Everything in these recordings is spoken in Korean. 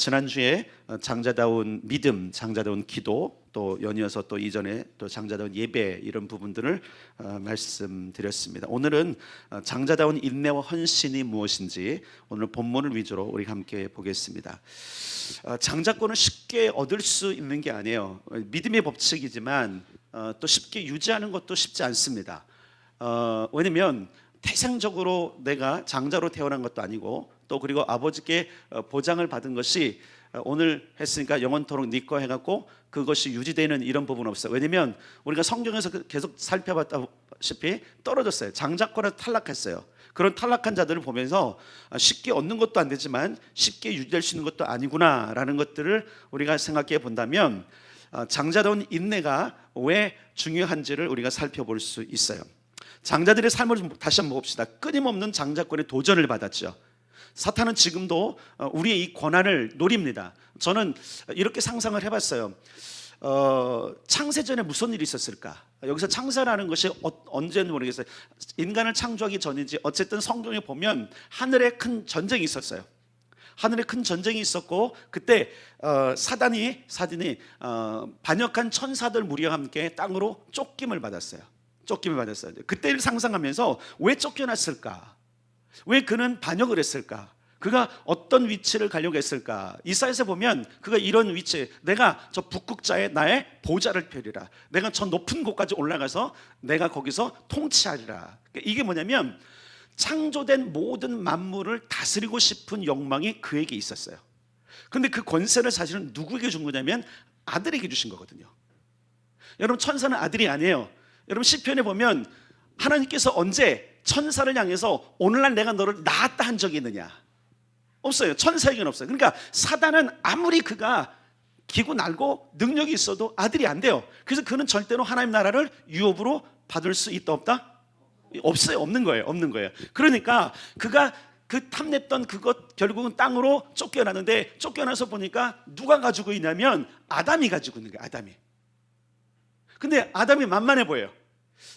지난주에 장자다운 믿음, 장자다운 기도, 또 연이어서 또 이전에 또 장자다운 예배 이런 부분들을 말씀드렸습니다. 오늘은 장자다운 인내와 헌신이 무엇인지 오늘 본문을 위주로 우리 함께 보겠습니다. 장자권을 쉽게 얻을 수 있는 게 아니에요. 믿음의 법칙이지만 또 쉽게 유지하는 것도 쉽지 않습니다. 왜냐면 태생적으로 내가 장자로 태어난 것도 아니고 또 그리고 아버지께 보장을 받은 것이 오늘 했으니까 영원토록 네 거 해갖고 그것이 유지되는 이런 부분은 없어요. 왜냐면 우리가 성경에서 계속 살펴봤다시피 떨어졌어요. 장자권에서 탈락했어요. 그런 탈락한 자들을 보면서 쉽게 얻는 것도 안 되지만 쉽게 유지될 수 있는 것도 아니구나라는 것들을 우리가 생각해 본다면 장자다운 인내가 왜 중요한지를 우리가 살펴볼 수 있어요. 장자들의 삶을 다시 한번 봅시다. 끊임없는 장자권의 도전을 받았죠. 사탄은 지금도 우리의 이 권한을 노립니다. 저는 이렇게 상상을 해봤어요. 창세전에 무슨 일이 있었을까? 여기서 창세라는 것이 언제는 모르겠어요. 인간을 창조하기 전인지 어쨌든 성경에 보면 하늘에 큰 전쟁이 있었어요. 하늘에 큰 전쟁이 있었고 그때 사단이 반역한 천사들 무리와 함께 땅으로 쫓김을 받았어요. 그때를 상상하면서 왜 쫓겨났을까? 왜 그는 반역을 했을까? 그가 어떤 위치를 가려고 했을까? 이사야서 보면 그가 이런 위치, 내가 저 북극자에 나의 보좌를 펴리라. 내가 저 높은 곳까지 올라가서 내가 거기서 통치하리라. 이게 뭐냐면 창조된 모든 만물을 다스리고 싶은 욕망이 그에게 있었어요. 그런데 그 권세를 사실은 누구에게 준 거냐면 아들에게 주신 거거든요. 여러분, 천사는 아들이 아니에요. 여러분, 시편에 보면 하나님께서 언제 천사를 향해서 오늘날 내가 너를 낳았다 한 적이 있느냐? 없어요. 천사에게는 없어요. 그러니까 사단은 아무리 그가 기고 날고 능력이 있어도 아들이 안 돼요. 그래서 그는 절대로 하나님 나라를 유업으로 받을 수 있다 없다? 없어요. 없는 거예요. 그러니까 그가 그 탐냈던 그것 결국은 땅으로 쫓겨나는데, 쫓겨나서 보니까 누가 가지고 있냐면 아담이 가지고 있는 거예요. 아담이. 근데 아담이 만만해 보여요.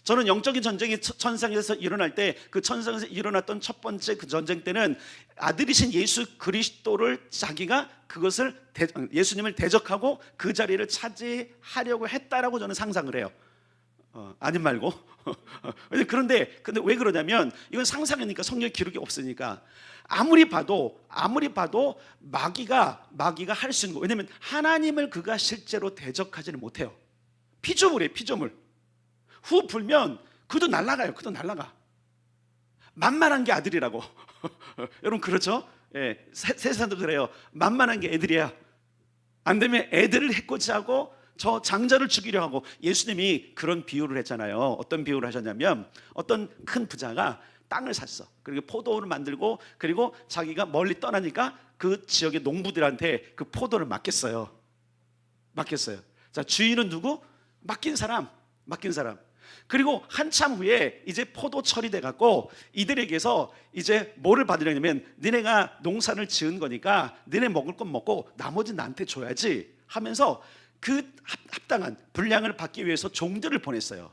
저는 영적인 전쟁이 천상에서 일어날 때, 그 천상에서 일어났던 첫 번째 그 전쟁 때는 아들이신 예수 그리스도를 자기가 그것을 예수님을 대적하고 그 자리를 차지하려고 했다라고 저는 상상을 해요. 아님 말고. 그런데 왜 그러냐면 이건 상상이니까 성경 기록이 없으니까 아무리 봐도 마귀가 할 수 있는 거. 왜냐면 하나님을 그가 실제로 대적하지는 못해요. 피조물이에요. 피조물. 후 불면 그도 날아가요. 만만한 게 아들이라고. 여러분 그렇죠? 예, 세상도 그래요. 만만한 게 애들이야. 안 되면 애들을 해코지하고 저 장자를 죽이려 하고. 예수님이 그런 비유를 했잖아요. 어떤 비유를 하셨냐면 어떤 큰 부자가 땅을 샀어. 그리고 포도를 만들고 그리고 자기가 멀리 떠나니까 그 지역의 농부들한테 그 포도를 맡겼어요. 자, 주인은 누구? 맡긴 사람. 그리고 한참 후에 이제 포도철이 돼갖고 이들에게서 이제 뭐를 받으려냐면 니네가 농사를 지은 거니까 니네 먹을 건 먹고 나머지 나한테 줘야지 하면서 그 합당한 분량을 받기 위해서 종들을 보냈어요.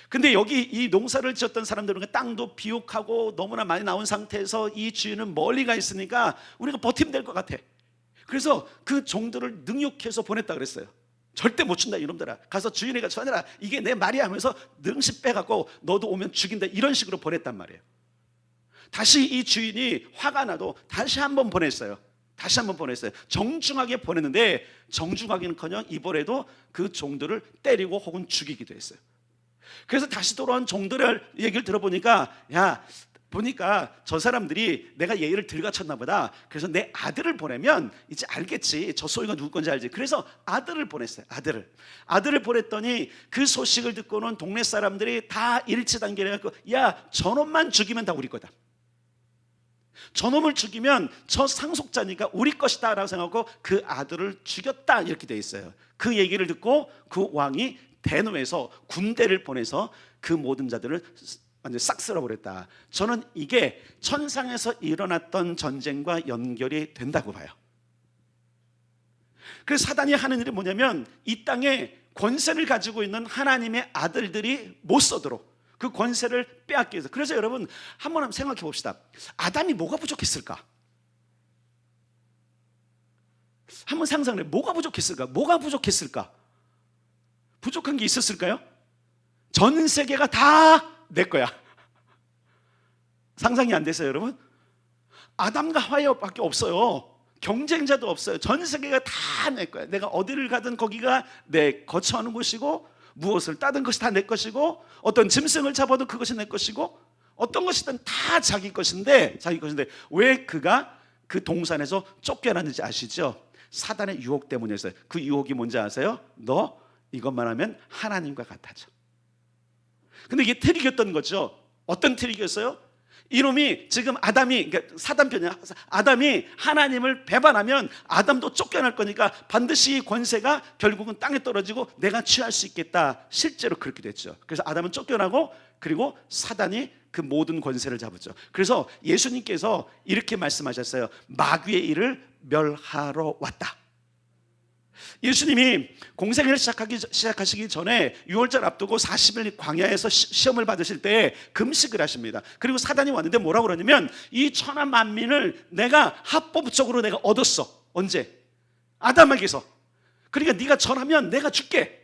근데 여기 이 농사를 지었던 사람들은 땅도 비옥하고 너무나 많이 나온 상태에서 이 주인은 멀리 가 있으니까 우리가 버티면 될 것 같아. 그래서 그 종들을 능욕해서 보냈다 그랬어요. 절대 못 준다 이놈들아. 가서 주인에게 전해라. 이게 내 말이야 하면서 능시 빼갖고 너도 오면 죽인다. 이런 식으로 보냈단 말이에요. 다시 이 주인이 화가 나도 다시 한번 보냈어요. 정중하게 보냈는데 정중하기는커녕 이번에도 그 종들을 때리고 혹은 죽이기도 했어요. 그래서 다시 돌아온 종들을 얘기를 들어보니까 보니까 저 사람들이 내가 예의를 들갖췄나 보다. 그래서 내 아들을 보내면 이제 알겠지. 저 소유가 누구 건지 알지. 그래서 아들을 보냈어요. 아들을 보냈더니 그 소식을 듣고는 동네 사람들이 다 일치단결해갖고 저놈만 죽이면 다 우리 거다. 저놈을 죽이면 저 상속자니까 우리 것이다 라고 생각하고 그 아들을 죽였다 이렇게 돼 있어요. 그 얘기를 듣고 그 왕이 대노해서 군대를 보내서 그 모든 자들을 완전 싹 쓸어버렸다. 저는 이게 천상에서 일어났던 전쟁과 연결이 된다고 봐요. 그래서 사단이 하는 일이 뭐냐면 이 땅에 권세를 가지고 있는 하나님의 아들들이 못 써도록 그 권세를 빼앗기 위해서. 그래서 여러분 한번 생각해 봅시다. 아담이 뭐가 부족했을까? 한번 상상해. 뭐가 부족했을까? 뭐가 부족했을까? 부족한 게 있었을까요? 전 세계가 다 내 거야. 상상이 안 됐어요, 여러분? 아담과 하와밖에 없어요. 경쟁자도 없어요. 전 세계가 다 내 거야. 내가 어디를 가든 거기가 내 거처하는 곳이고, 무엇을 따든 것이 다 내 것이고, 어떤 짐승을 잡아도 그것이 내 것이고, 어떤 것이든 다 자기 것인데 왜 그가 그 동산에서 쫓겨났는지 아시죠? 사단의 유혹 때문이었어요. 그 유혹이 뭔지 아세요? 너 이것만 하면 하나님과 같아져. 근데 이게 트릭이었던 거죠. 어떤 트릭이었어요? 이놈이 지금 아담이, 그러니까 사단 편이야. 아담이 하나님을 배반하면 아담도 쫓겨날 거니까 반드시 권세가 결국은 땅에 떨어지고 내가 취할 수 있겠다. 실제로 그렇게 됐죠. 그래서 아담은 쫓겨나고, 그리고 사단이 그 모든 권세를 잡았죠. 그래서 예수님께서 이렇게 말씀하셨어요. 마귀의 일을 멸하러 왔다. 예수님이 공생애를 시작하시기 전에 6월절 앞두고 40일 광야에서 시험을 받으실 때 금식을 하십니다. 그리고 사단이 왔는데 뭐라고 그러냐면, 이 천하 만민을 내가 합법적으로 내가 얻었어. 언제? 아담에게서. 그러니까 네가 절하면 내가 줄게.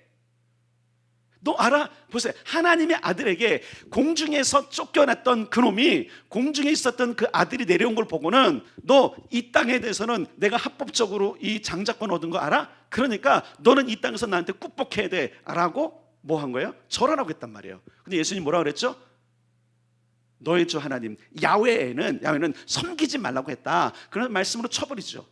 너 알아? 보세요. 하나님의 아들에게 공중에서 쫓겨났던 그놈이, 공중에 있었던 그 아들이 내려온 걸 보고는, 너 이 땅에 대해서는 내가 합법적으로 이 장자권 얻은 거 알아? 그러니까 너는 이 땅에서 나한테 굽복해야 돼 라고 뭐 한 거예요? 절하라고 했단 말이에요. 근데 예수님 뭐라고 그랬죠? 너의 주 하나님 야훼는 섬기지 말라고 했다. 그런 말씀으로 쳐버리죠.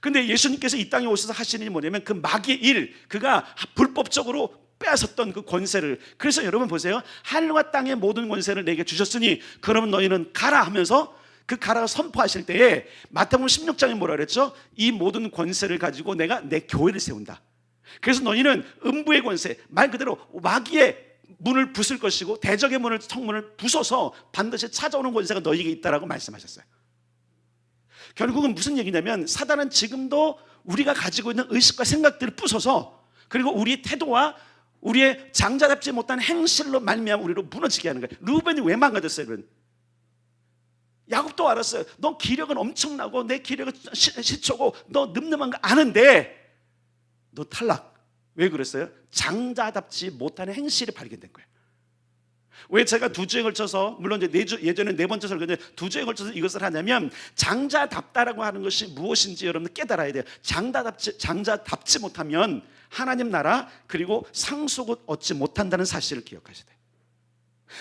근데 예수님께서 이 땅에 오셔서 하시는 일이 뭐냐면, 그 마귀의 일, 그가 불법적으로 빼앗았던 그 권세를, 그래서 여러분 보세요. 하늘과 땅의 모든 권세를 내게 주셨으니 그러면 너희는 가라 하면서, 그 가라가 선포하실 때에 마태복음 16장에 뭐라 그랬죠? 이 모든 권세를 가지고 내가 내 교회를 세운다. 그래서 너희는 음부의 권세, 말 그대로 마귀의 문을 부술 것이고 대적의 문을, 성문을 부숴서 반드시 찾아오는 권세가 너희에게 있다라고 말씀하셨어요. 결국은 무슨 얘기냐면, 사단은 지금도 우리가 가지고 있는 의식과 생각들을 부숴서, 그리고 우리의 태도와 우리의 장자답지 못한 행실로 말미암아 우리로 무너지게 하는 거예요. 루벤이 왜 망가졌어요, 여러분? 야곱도 알았어요. 너 기력은 엄청나고 내 기력은 시초고 너 늠름한 거 아는데 너 탈락. 왜 그랬어요? 장자답지 못한 행실이 발견된 거예요. 왜 제가 2주에 걸쳐서, 물론 이제 예전에 4번째 설교인데 2주에 걸쳐서 이것을 하냐면, 장자답다라고 하는 것이 무엇인지 여러분 깨달아야 돼요. 장자답지 못하면 하나님 나라, 그리고 상속을 얻지 못한다는 사실을 기억하셔야 돼요.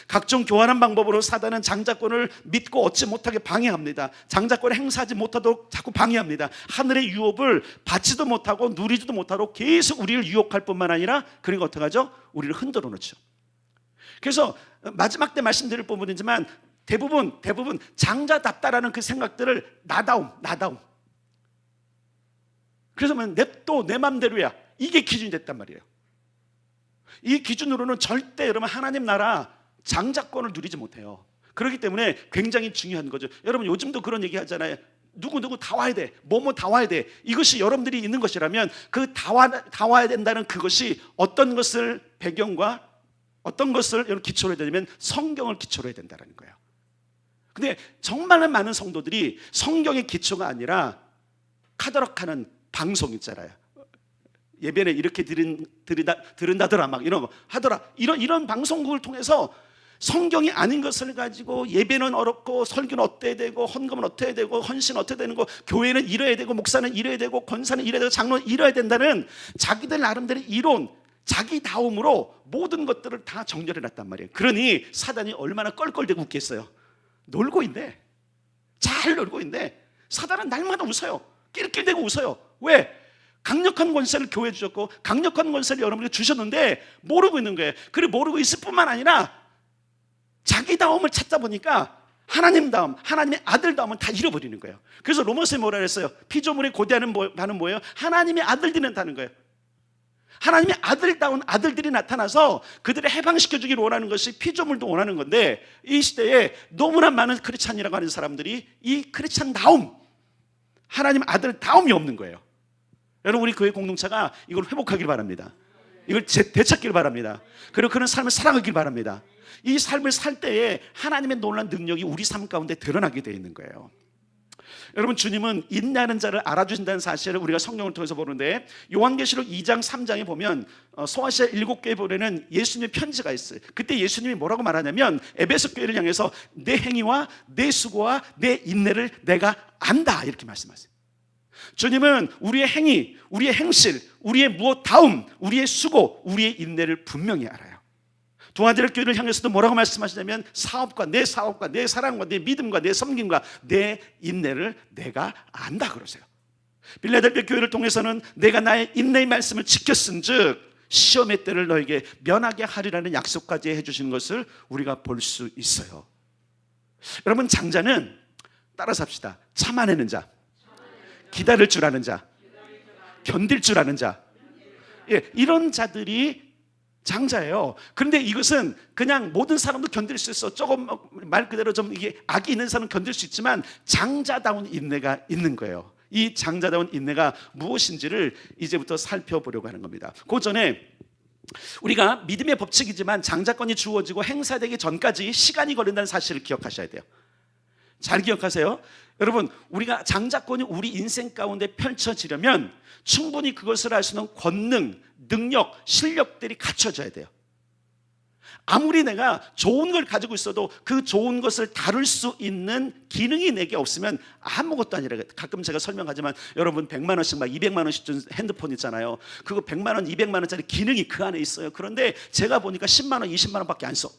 각종 교활한 방법으로 사단은 장자권을 믿고 얻지 못하게 방해합니다. 장자권을 행사하지 못하도록 자꾸 방해합니다. 하늘의 유업을 받지도 못하고 누리지도 못하도록 계속 우리를 유혹할 뿐만 아니라, 그리고 어떻게 하죠? 우리를 흔들어 놓죠. 그래서 마지막 때 말씀드릴 부분이지만 대부분 장자답다라는 그 생각들을 나다움. 그래서 냅둬 내 맘대로야, 이게 기준이 됐단 말이에요. 이 기준으로는 절대 여러분 하나님 나라 장자권을 누리지 못해요. 그렇기 때문에 굉장히 중요한 거죠. 여러분 요즘도 그런 얘기 하잖아요. 누구 다 와야 돼, 뭐뭐 다 와야 돼. 이것이 여러분들이 있는 것이라면 그 다 와야 된다는 그것이 어떤 것을 배경과 어떤 것을 여러분 기초로 해야 되냐면 성경을 기초로 해야 된다는 거예요. 근데 정말 많은 성도들이 성경의 기초가 아니라 카더락하는 방송 있잖아요. 예배는 이렇게 들은다더라, 막 이런 거 하더라, 이런 방송국을 통해서 성경이 아닌 것을 가지고 예배는 어렵고 설교는 어때야 되고 헌금은 어때야 되고 헌신은 어때야 되는 거, 교회는 이래야 되고 목사는 이래야 되고 권사는 이래야 되고 장로는 이래야 된다는 자기들 나름대로 이론, 자기다움으로 모든 것들을 다 정렬해 놨단 말이에요. 그러니 사단이 얼마나 껄껄대고 웃겠어요. 놀고 있네, 잘 놀고 있네. 사단은 날마다 웃어요. 낄낄대고 웃어요. 왜? 강력한 권세를 교회에 주셨고 강력한 권세를 여러분에게 주셨는데 모르고 있는 거예요. 그리고 모르고 있을 뿐만 아니라 자기다움을 찾다 보니까 하나님다움, 하나님의 아들다움은 다 잃어버리는 거예요. 그래서 로마서에 뭐라 그랬어요? 피조물이 고대하는 바는 뭐예요? 하나님의 아들들이 나타나는 거예요. 하나님의 아들다운 아들들이 나타나서 그들을 해방시켜주기를 원하는 것이 피조물도 원하는 건데, 이 시대에 너무나 많은 크리스찬이라고 하는 사람들이 이 크리스찬다움, 하나님 아들다움이 없는 거예요. 여러분 우리 교회 공동체가 이걸 회복하길 바랍니다. 이걸 되찾기를 바랍니다. 그리고 그런 삶을 살아가길 바랍니다. 이 삶을 살 때에 하나님의 놀라운 능력이 우리 삶 가운데 드러나게 되어 있는 거예요. 여러분, 주님은 인내하는 자를 알아주신다는 사실을 우리가 성경을 통해서 보는데, 요한계시록 2장 3장에 보면 소아시아 7교회 보내는 예수님의 편지가 있어요. 그때 예수님이 뭐라고 말하냐면, 에베소 교회를 향해서 내 행위와 내 수고와 내 인내를 내가 안다, 이렇게 말씀하세요. 주님은 우리의 행위, 우리의 행실, 우리의 무엇다움, 우리의 수고, 우리의 인내를 분명히 알아요. 동아들의 교회를 향해서도 뭐라고 말씀하시냐면, 사업과 내 사랑과 내 믿음과 내 섬김과 내 인내를 내가 안다 그러세요. 빌라델피아 교회를 통해서는 내가 나의 인내의 말씀을 지켰은즉 시험의 때를 너에게 면하게 하리라는 약속까지 해주시는 것을 우리가 볼 수 있어요. 여러분, 장자는 따라서 합시다. 참아내는 자, 기다릴 줄 아는 자, 견딜 줄 아는 자, 이런 자들이 장자예요. 그런데 이것은 그냥 모든 사람도 견딜 수 있어. 조금 말 그대로 좀 이게 악이 있는 사람은 견딜 수 있지만 장자다운 인내가 있는 거예요. 이 장자다운 인내가 무엇인지를 이제부터 살펴보려고 하는 겁니다. 그 전에 우리가 믿음의 법칙이지만 장자권이 주어지고 행사되기 전까지 시간이 걸린다는 사실을 기억하셔야 돼요. 잘 기억하세요. 여러분, 우리가 장자권이 우리 인생 가운데 펼쳐지려면 충분히 그것을 할 수 있는 권능, 능력, 실력들이 갖춰져야 돼요. 아무리 내가 좋은 걸 가지고 있어도 그 좋은 것을 다룰 수 있는 기능이 내게 없으면 아무것도 아니라. 가끔 제가 설명하지만 여러분, 100만 원씩 막 200만 원씩 준 핸드폰 있잖아요. 그거 100만 원, 200만 원짜리 기능이 그 안에 있어요. 그런데 제가 보니까 10만 원, 20만 원밖에 안 써.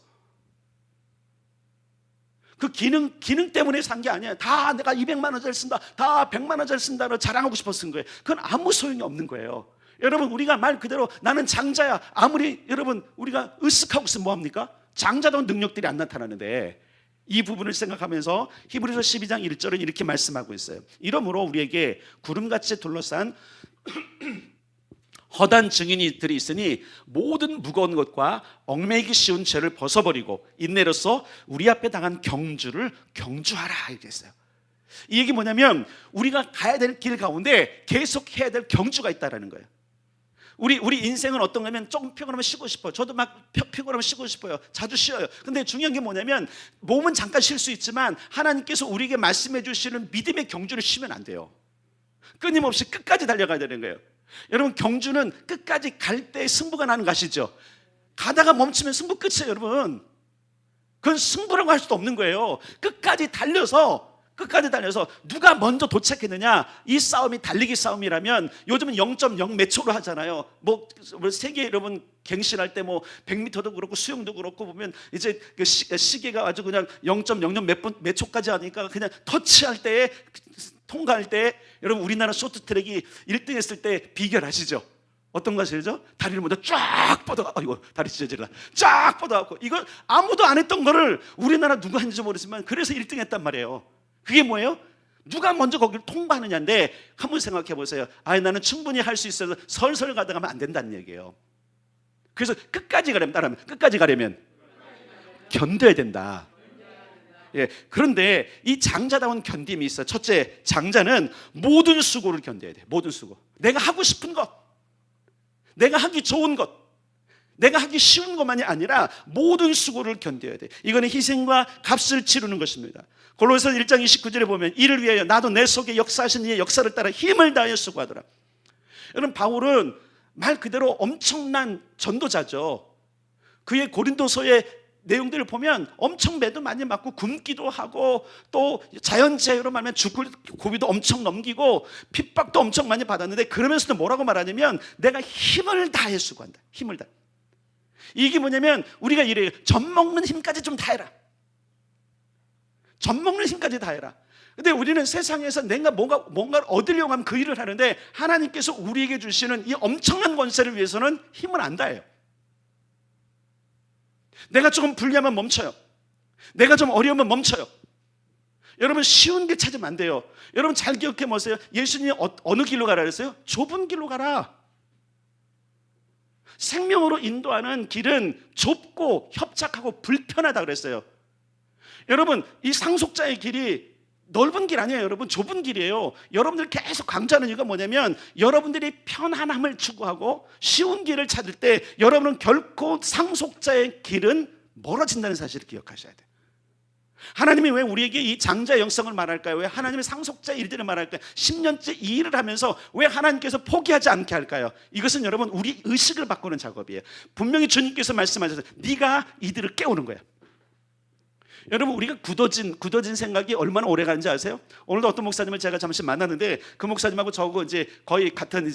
그 기능 때문에 산 게 아니에요. 다 내가 200만 원짜리 쓴다, 다 100만 원짜리 쓴다로 자랑하고 싶어서 쓴 거예요. 그건 아무 소용이 없는 거예요. 여러분, 우리가 말 그대로 나는 장자야, 아무리 여러분 우리가 으쓱하고 있으면 뭐합니까? 장자다운 능력들이 안 나타나는데, 이 부분을 생각하면서 히브리서 12장 1절은 이렇게 말씀하고 있어요. 이러므로 우리에게 구름같이 둘러싼 허다한 증인이들이 있으니 모든 무거운 것과 얽매이기 쉬운 죄를 벗어버리고 인내로서 우리 앞에 당한 경주를 경주하라, 이렇게 했어요. 이 얘기 뭐냐면, 우리가 가야 될 길 가운데 계속 해야 될 경주가 있다는 거예요. 우리 인생은 어떤가 하면 조금 피곤하면 쉬고 싶어요. 저도 막 피곤하면 쉬고 싶어요. 자주 쉬어요. 근데 중요한 게 뭐냐면, 몸은 잠깐 쉴 수 있지만 하나님께서 우리에게 말씀해 주시는 믿음의 경주를 쉬면 안 돼요. 끊임없이 끝까지 달려가야 되는 거예요. 여러분, 경주는 끝까지 갈 때 승부가 나는 거 아시죠? 가다가 멈추면 승부 끝이에요, 여러분. 그건 승부라고 할 수도 없는 거예요. 끝까지 달려서 누가 먼저 도착했느냐, 이 싸움이 달리기 싸움이라면 요즘은 0.0 몇 초로 하잖아요. 뭐 세계 여러분 갱신할 때 뭐 100m도 그렇고 수영도 그렇고 보면 이제 그 시계가 아주 그냥 0.00 몇 초까지 하니까 그냥 터치할 때, 통과할 때, 여러분 우리나라 쇼트트랙이 1등 했을 때 비결 아시죠? 어떤 거 아시죠? 다리를 먼저 쫙 뻗어가, 아이고 다리 찢어질라, 쫙 뻗어갖고, 이걸 아무도 안 했던 거를 우리나라 누가 했는지 모르지만 그래서 1등 했단 말이에요. 그게 뭐예요? 누가 먼저 거기를 통과하느냐인데, 한번 생각해 보세요. 나는 충분히 할 수 있어서 설설 가다 가면 안 된다는 얘기예요. 그래서 끝까지 가려면 견뎌야 된다. 그런데 이 장자다운 견딤이 있어요. 첫째, 장자는 모든 수고를 견뎌야 돼. 모든 수고. 내가 하고 싶은 것, 내가 하기 좋은 것, 내가 하기 쉬운 것만이 아니라 모든 수고를 견뎌야 돼. 이거는 희생과 값을 치르는 것입니다. 골로새서 1장 29절에 보면, 이를 위하여 나도 내 속에 역사하신 이의 역사를 따라 힘을 다하여 수고하더라. 여러분, 바울은 말 그대로 엄청난 전도자죠. 그의 고린도서의 내용들을 보면 엄청 매도 많이 맞고 굶기도 하고, 또 자연재해로 말하면 죽을 고비도 엄청 넘기고 핍박도 엄청 많이 받았는데, 그러면서도 뭐라고 말하냐면, 내가 힘을 다해 수고한다. 힘을 다. 이게 뭐냐면, 우리가 이래요. 젖먹는 힘까지 좀 다해라. 젖먹는 힘까지 다해라. 근데 우리는 세상에서 내가 뭔가를 얻으려고 하면 그 일을 하는데, 하나님께서 우리에게 주시는 이 엄청난 권세를 위해서는 힘을 안 다해요. 내가 조금 불리하면 멈춰요. 내가 좀 어려우면 멈춰요. 여러분, 쉬운 길 찾으면 안 돼요. 여러분 잘 기억해 보세요. 예수님이 어느 길로 가라 그랬어요? 좁은 길로 가라. 생명으로 인도하는 길은 좁고 협착하고 불편하다 그랬어요. 여러분, 이 상속자의 길이 넓은 길 아니에요. 여러분, 좁은 길이에요. 여러분들 계속 강조하는 이유가 뭐냐면, 여러분들이 편안함을 추구하고 쉬운 길을 찾을 때 여러분은 결코 상속자의 길은 멀어진다는 사실을 기억하셔야 돼요. 하나님이 왜 우리에게 이 장자 영성을 말할까요? 왜 하나님의 상속자 일들을 말할까요? 10년째 이 일을 하면서 왜 하나님께서 포기하지 않게 할까요? 이것은 여러분 우리 의식을 바꾸는 작업이에요. 분명히 주님께서 말씀하셔서 네가 이들을 깨우는 거야. 여러분 우리가 굳어진 생각이 얼마나 오래 가는지 아세요? 오늘도 어떤 목사님을 제가 잠시 만났는데 그 목사님하고 저하고 이제 거의 같은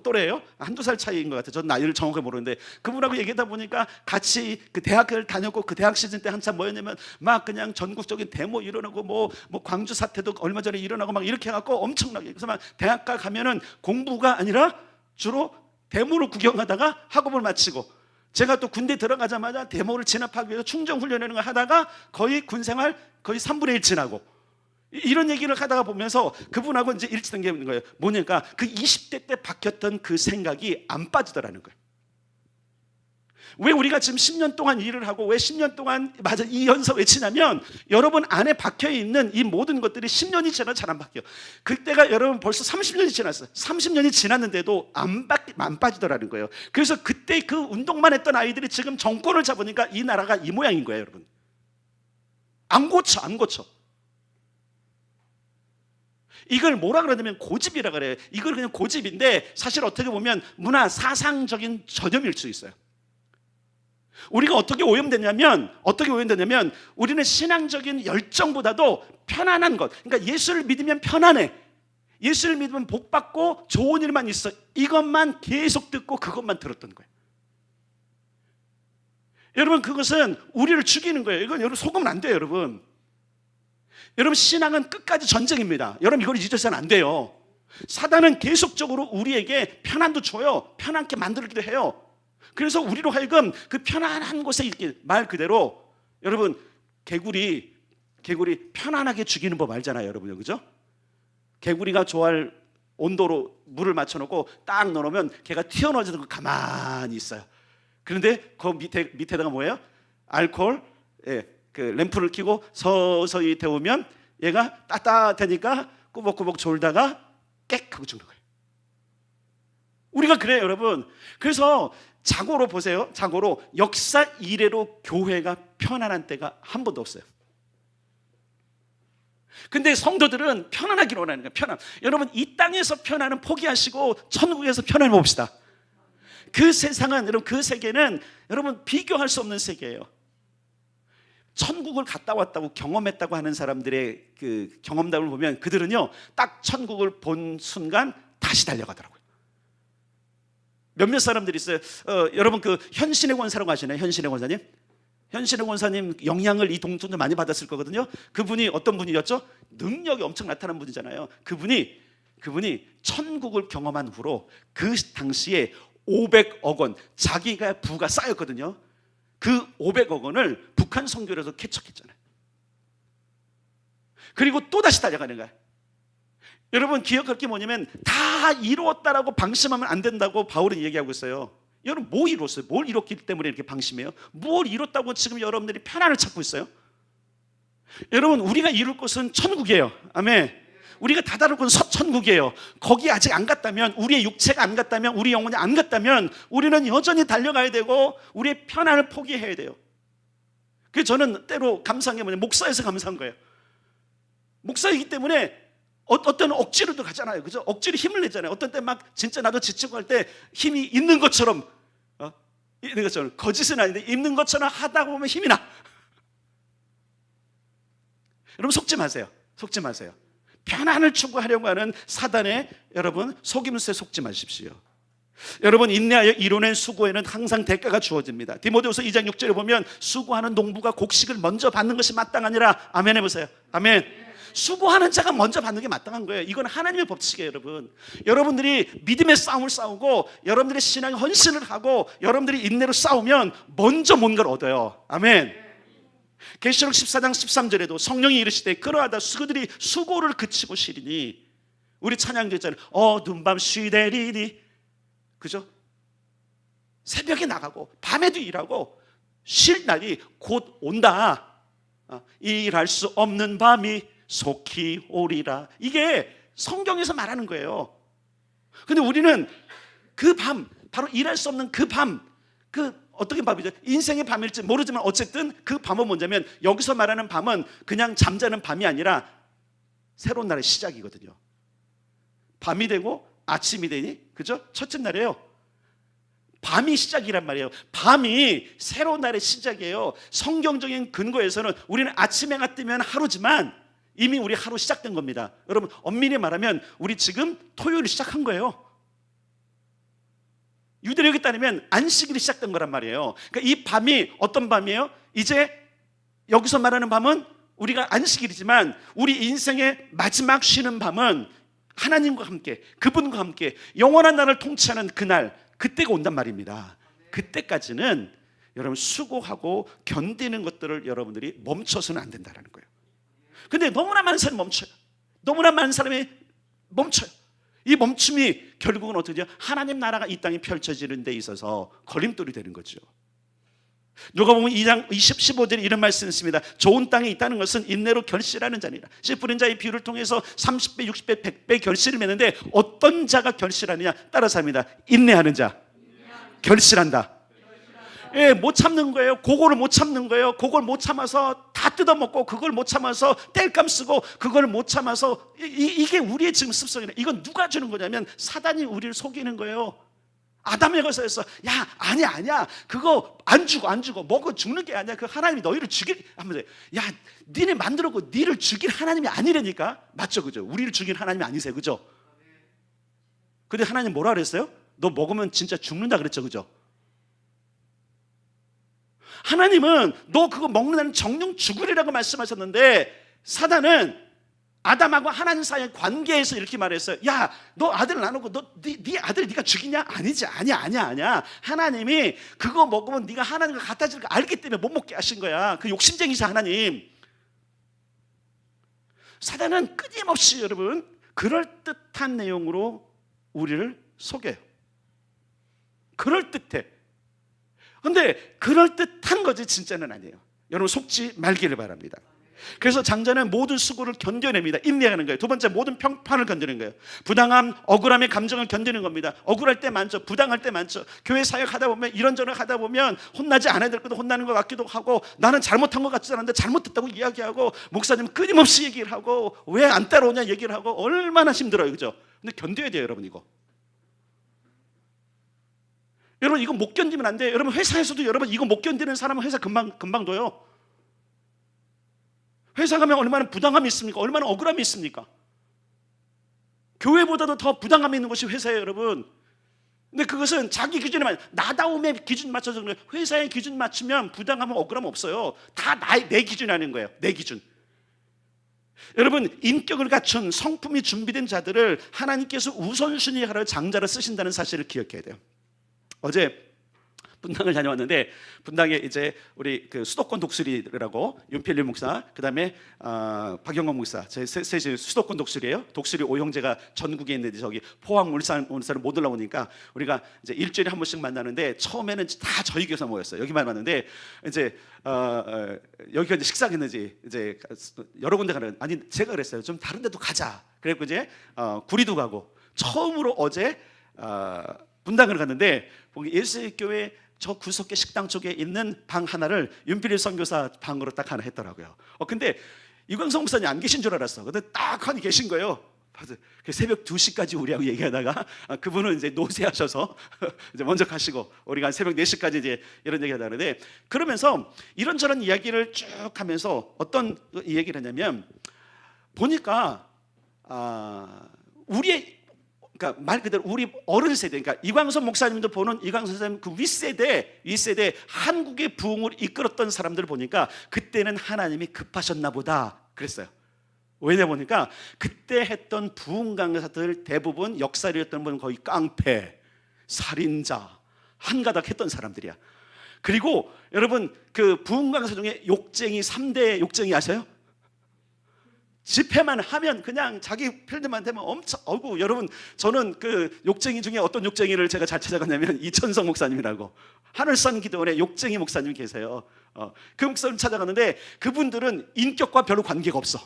또래예요. 한두 살 차이인 것 같아요. 전 나이를 정확히 모르는데 그분하고 얘기하다 보니까 같이 그 대학을 다녔고 그 대학 시즌 때 한참 뭐였냐면 막 그냥 전국적인 데모 일어나고 뭐 광주 사태도 얼마 전에 일어나고 막 이렇게 해갖고 엄청나게 그래서 막 대학가 가면은 공부가 아니라 주로 데모를 구경하다가 학업을 마치고 제가 또 군대 들어가자마자 데모를 진압하기 위해서 충정훈련하는 걸 하다가 거의 군생활 거의 3분의 1 지나고 이런 얘기를 하다가 보면서 그분하고 이제 일치된 게 있는 거예요. 뭐냐니까 그 20대 때 박혔던 그 생각이 안 빠지더라는 거예요. 왜 우리가 지금 10년 동안 일을 하고 왜 10년 동안 맞아 이 연서 외치냐면 여러분 안에 박혀있는 이 모든 것들이 10년이 지나도 잘 안 바뀌어요. 그때가 여러분 벌써 30년이 지났어요. 30년이 지났는데도 안 빠지더라는 거예요. 그래서 그때 그 운동만 했던 아이들이 지금 정권을 잡으니까 이 나라가 이 모양인 거예요. 여러분 안 고쳐. 이걸 뭐라 그러냐면 고집이라 그래요. 이걸 그냥 고집인데 사실 어떻게 보면 문화 사상적인 전염일 수 있어요. 우리가 어떻게 오염되냐면 우리는 신앙적인 열정보다도 편안한 것, 그러니까 예수를 믿으면 편안해, 예수를 믿으면 복받고 좋은 일만 있어, 이것만 계속 듣고 그것만 들었던 거예요. 여러분 그것은 우리를 죽이는 거예요. 이건 여러분 속으면 안 돼요. 여러분 신앙은 끝까지 전쟁입니다. 여러분 이걸 잊으셔서는 안 돼요. 사단은 계속적으로 우리에게 편안도 줘요. 편안하게 만들기도 해요. 그래서 우리로 하여금 그 편안한 곳에 있길, 말 그대로 여러분 개구리 편안하게 죽이는 법 알잖아요. 여러분 그죠? 개구리가 좋아할 온도로 물을 맞춰놓고 딱 넣어놓으면 걔가 튀어나오지 않고 가만히 있어요. 그런데 그 밑에다가 뭐예요? 알코올, 그 램프를 켜고 서서히 데우면 얘가 따뜻하니까 꾸벅꾸벅 졸다가 깨 하고 죽는 거예요. 우리가 그래요, 여러분. 그래서 자고로 보세요. 자고로 역사 이래로 교회가 편안한 때가 한 번도 없어요. 근데 성도들은 편안하기로 원하는 거예요. 편안. 여러분 이 땅에서 편안은 포기하시고 천국에서 편안을 봅시다. 그 세상은 여러분 그 세계는 여러분 비교할 수 없는 세계예요. 천국을 갔다 왔다고 경험했다고 하는 사람들의 그 경험담을 보면 그들은요 딱 천국을 본 순간 다시 달려가더라고요. 몇몇 사람들이 있어요. 여러분 그 현신의 권사라고 아시나요? 현신의 권사님? 현신의 권사님 영향을 이 동전도 많이 받았을 거거든요. 그분이 어떤 분이었죠? 능력이 엄청 나타난 분이잖아요. 그분이 천국을 경험한 후로 그 당시에 500억 원 자기가 부가 쌓였거든요. 그 500억 원을 북한 선교에서 개척했잖아요. 그리고 또 다시 달려가는 거예요. 여러분 기억할 게 뭐냐면 다 이루었다라고 방심하면 안 된다고 바울은 얘기하고 있어요. 여러분 뭐 이뤘어요? 뭘 이뤘기 때문에 이렇게 방심해요? 뭘 이뤘다고 지금 여러분들이 편안을 찾고 있어요? 여러분 우리가 이룰 것은 천국이에요. 아멘. 우리가 다다를 곳은 천국이에요. 거기 아직 안 갔다면, 우리의 육체가 안 갔다면, 우리 영혼이 안 갔다면 우리는 여전히 달려가야 되고 우리의 편안을 포기해야 돼요. 그래서 저는 때로 감사한 게 뭐냐면 목사에서 감사한 거예요. 목사이기 때문에 어떤 억지로도 가잖아요. 그죠? 억지로 힘을 내잖아요. 어떤 때 막 진짜 나도 지치고 할 때 힘이 있는 것처럼 거짓은 아닌데 있는 것처럼 하다 보면 힘이 나. 여러분 속지 마세요. 편안을 추구하려고 하는 사단의 여러분 속임수에 속지 마십시오. 여러분 인내하여 이뤄낸 수고에는 항상 대가가 주어집니다. 디모데후서 2장 6절에 보면 수고하는 농부가 곡식을 먼저 받는 것이 마땅하니라. 아멘 해보세요. 아멘. 수고하는 자가 먼저 받는 게 마땅한 거예요. 이건 하나님의 법칙이에요. 여러분들이 믿음의 싸움을 싸우고 여러분들의 신앙의 헌신을 하고 여러분들이 인내로 싸우면 먼저 뭔가를 얻어요. 아멘. 계시록 14장 13절에도 성령이 이르시되 그러하다 그들이 수고를 그치고 쉬리니, 우리 찬양도 있잖아요. 어두운 밤 쉬되리니, 그죠? 새벽에 나가고 밤에도 일하고 쉴 날이 곧 온다. 일할 수 없는 밤이 속히 오리라. 이게 성경에서 말하는 거예요. 근데 우리는 그 밤, 바로 일할 수 없는 그 밤, 그 어떻게 밤이죠? 인생의 밤일지 모르지만 어쨌든 그 밤은 뭐냐면 여기서 말하는 밤은 그냥 잠자는 밤이 아니라 새로운 날의 시작이거든요. 밤이 되고 아침이 되니, 그죠? 첫째 날이에요. 밤이 시작이란 말이에요. 밤이 새로운 날의 시작이에요. 성경적인 근거에서는 우리는 아침 해가 뜨면 하루지만 이미 우리 하루 시작된 겁니다. 여러분, 엄밀히 말하면 우리 지금 토요일 시작한 거예요. 유대력에 따르면 안식일이 시작된 거란 말이에요. 그러니까 이 밤이 어떤 밤이에요? 이제 여기서 말하는 밤은 우리가 안식일이지만 우리 인생의 마지막 쉬는 밤은 하나님과 함께, 그분과 함께 영원한 날을 통치하는 그날, 그때가 온단 말입니다. 그때까지는 여러분 수고하고 견디는 것들을 여러분들이 멈춰서는 안 된다는 거예요. 근데 너무나 많은 사람이 멈춰요. 너무나 많은 사람이 멈춰요. 이 멈춤이 결국은 어떻게 돼요? 하나님 나라가 이 땅에 펼쳐지는 데 있어서 걸림돌이 되는 거죠. 누가 보면 2장 15절에 이런 말씀이 있습니다. 좋은 땅에 있다는 것은 인내로 결실하는 자니라. 씨 뿌린 자의 비유를 통해서 30배, 60배, 100배 결실을 맺는데 어떤 자가 결실하느냐? 따라서 합니다. 인내하는 자, 결실한다. 예, 못 참는 거예요. 그거를 못 참는 거예요. 그걸 못 참아서 다 뜯어먹고, 그걸 못 참아서 땔감 쓰고, 그걸 못 참아서 이게 우리의 지금 습성이에요. 이건 누가 주는 거냐면 사단이 우리를 속이는 거예요. 아담에 가서였어. 야, 아니야. 그거 안 죽어. 먹어 죽는 게 아니야. 그 하나님이 너희를 죽일 하면서, 야, 니네 만들었고 니를 죽일 하나님이 아니라니까. 맞죠, 그죠? 우리를 죽일 하나님이 아니세요, 그죠? 근데 하나님 뭐라 그랬어요? 너 먹으면 진짜 죽는다 그랬죠, 그죠? 하나님은 너 그거 먹는 날은 정령 죽으리라고 말씀하셨는데, 사단은 아담하고 하나님 사이의 관계에서 이렇게 말했어요. 야, 너 아들 나누고 네 아들 네가 죽이냐? 아니지. 아니야. 하나님이 그거 먹으면 네가 하나님과 같아질 거 알기 때문에 못 먹게 하신 거야. 그 욕심쟁이자 하나님. 사단은 끊임없이 여러분 그럴듯한 내용으로 우리를 속여요. 그럴듯해. 근데 그럴듯한 거지 진짜는 아니에요. 여러분 속지 말기를 바랍니다. 그래서 장자는 모든 수고를 견뎌냅니다. 인내하는 거예요. 두 번째, 모든 평판을 견디는 거예요. 부당함, 억울함의 감정을 견디는 겁니다. 억울할 때 많죠. 부당할 때 많죠. 교회 사역하다 보면 이런저런 하다 보면 혼나지 않아야 될 것도 혼나는 것 같기도 하고, 나는 잘못한 것 같지 않은데 잘못했다고 이야기하고, 목사님 끊임없이 얘기를 하고, 왜 안 따라오냐 얘기를 하고, 얼마나 힘들어요, 그죠? 근데 견뎌야 돼요, 여러분. 여러분 이거 못 견디면 안 돼요. 여러분 회사에서도 여러분 이거 못 견디는 사람은 회사 금방 둬요. 회사 가면 얼마나 부당함이 있습니까? 얼마나 억울함이 있습니까? 교회보다도 더 부당함이 있는 것이 회사예요, 여러분. 근데 그것은 자기 기준에 나다움의 기준 맞춰서 그래요. 회사의 기준 맞추면 부당함은 억울함 없어요. 다 내 기준이 아닌 거예요. 내 기준. 여러분 인격을 갖춘 성품이 준비된 자들을 하나님께서 우선순위하러 장자를 쓰신다는 사실을 기억해야 돼요. 어제 분당을 다녀왔는데, 분당에 이제 우리 그 수도권 독수리라고 윤필일 목사, 그 다음에 박영광 목사, 제 셋이 수도권 독수리예요. 독수리 오형제가 전국에 있는데 저기 포항, 울산을 못 올라오니까 우리가 이제 일주일에 한 번씩 만나는데, 처음에는 다 저희 교회에서 모였어요. 여기만 왔는데 이제 여기가 이제 식사했는지 이제 여러 군데 가는, 아니 제가 그랬어요. 좀 다른 데도 가자. 그래서 이제 구리도 가고, 처음으로 어제 분당을 갔는데 예수교회 저 구석계 식당 쪽에 있는 방 하나를 윤필일 선교사 방으로 딱 하나 했더라고요. 근데 이광성 목사님 안 계신 줄 알았어. 근데 딱 하니 계신 거예요. 새벽 2시까지 우리하고 얘기하다가 그분은 이제 노쇠하셔서 이제 먼저 가시고, 우리가 새벽 4시까지 이제 이런 얘기 하다는데, 그러면서 이런저런 이야기를 쭉 하면서 어떤 얘기를 했냐면, 보니까 그러니까 말 그대로 우리 어른 세대, 그러니까 이광선 목사님도 보는 이광선 선생님 그 윗세대 한국의 부흥을 이끌었던 사람들을 보니까 그때는 하나님이 급하셨나 보다 그랬어요. 왜냐 보니까 그때 했던 부흥 강사들 대부분 역사리였던 분은 거의 깡패, 살인자, 한가닥 했던 사람들이야. 그리고 여러분 그 부흥 강사 중에 욕쟁이 3대 욕쟁이 아세요? 집회만 하면 그냥 자기 필드만 되면 엄청, 여러분 저는 그 욕쟁이 중에 어떤 욕쟁이를 제가 잘 찾아갔냐면 이천성 목사님이라고, 하늘산 기도원에 욕쟁이 목사님이 계세요. 그 목사님 찾아갔는데 그분들은 인격과 별로 관계가 없어.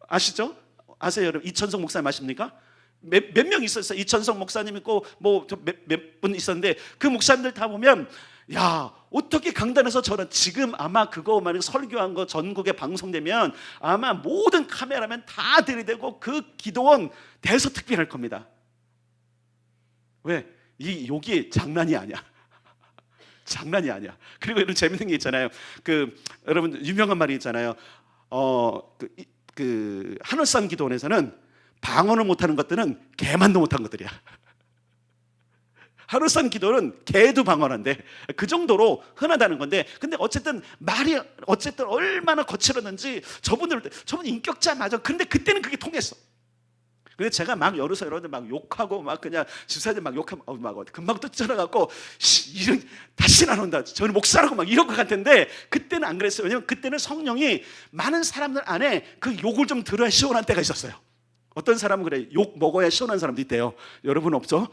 아시죠? 아세요 여러분? 이천성 목사님 아십니까? 몇 명 있었어요. 이천성 목사님 있고 뭐 몇 분 있었는데 그 목사님들 다 보면 야, 어떻게 강단에서 저런, 지금 아마 그거 만약 설교한 거 전국에 방송되면 아마 모든 카메라맨 다 들이대고 그 기도원 대서특필할 겁니다. 왜? 이 욕이 장난이 아니야. 장난이 아니야. 그리고 이런 재밌는 게 있잖아요. 여러분 유명한 말이 있잖아요. 하늘산 기도원에서는 방언을 못하는 것들은 개만도 못한 것들이야. 하늘산 기도는 개도 방언한데 그 정도로 흔하다는 건데, 근데 어쨌든 말이 어쨌든 얼마나 거칠었는지 저분 인격자 맞아. 근데 그때는 그게 통했어. 근데 제가 막 여기서 여러분들 막 욕하고 막 그냥 집사님 막 욕하면 막 금방 또 쫓아가고 이런 다시는 안 온다, 저는 목사라고 막 이럴 것 같은데 그때는 안 그랬어요. 왜냐면 그때는 성령이 많은 사람들 안에 그 욕을 좀 들어야 시원한 때가 있었어요. 어떤 사람은 그래, 욕 먹어야 시원한 사람도 있대요. 여러분 없죠?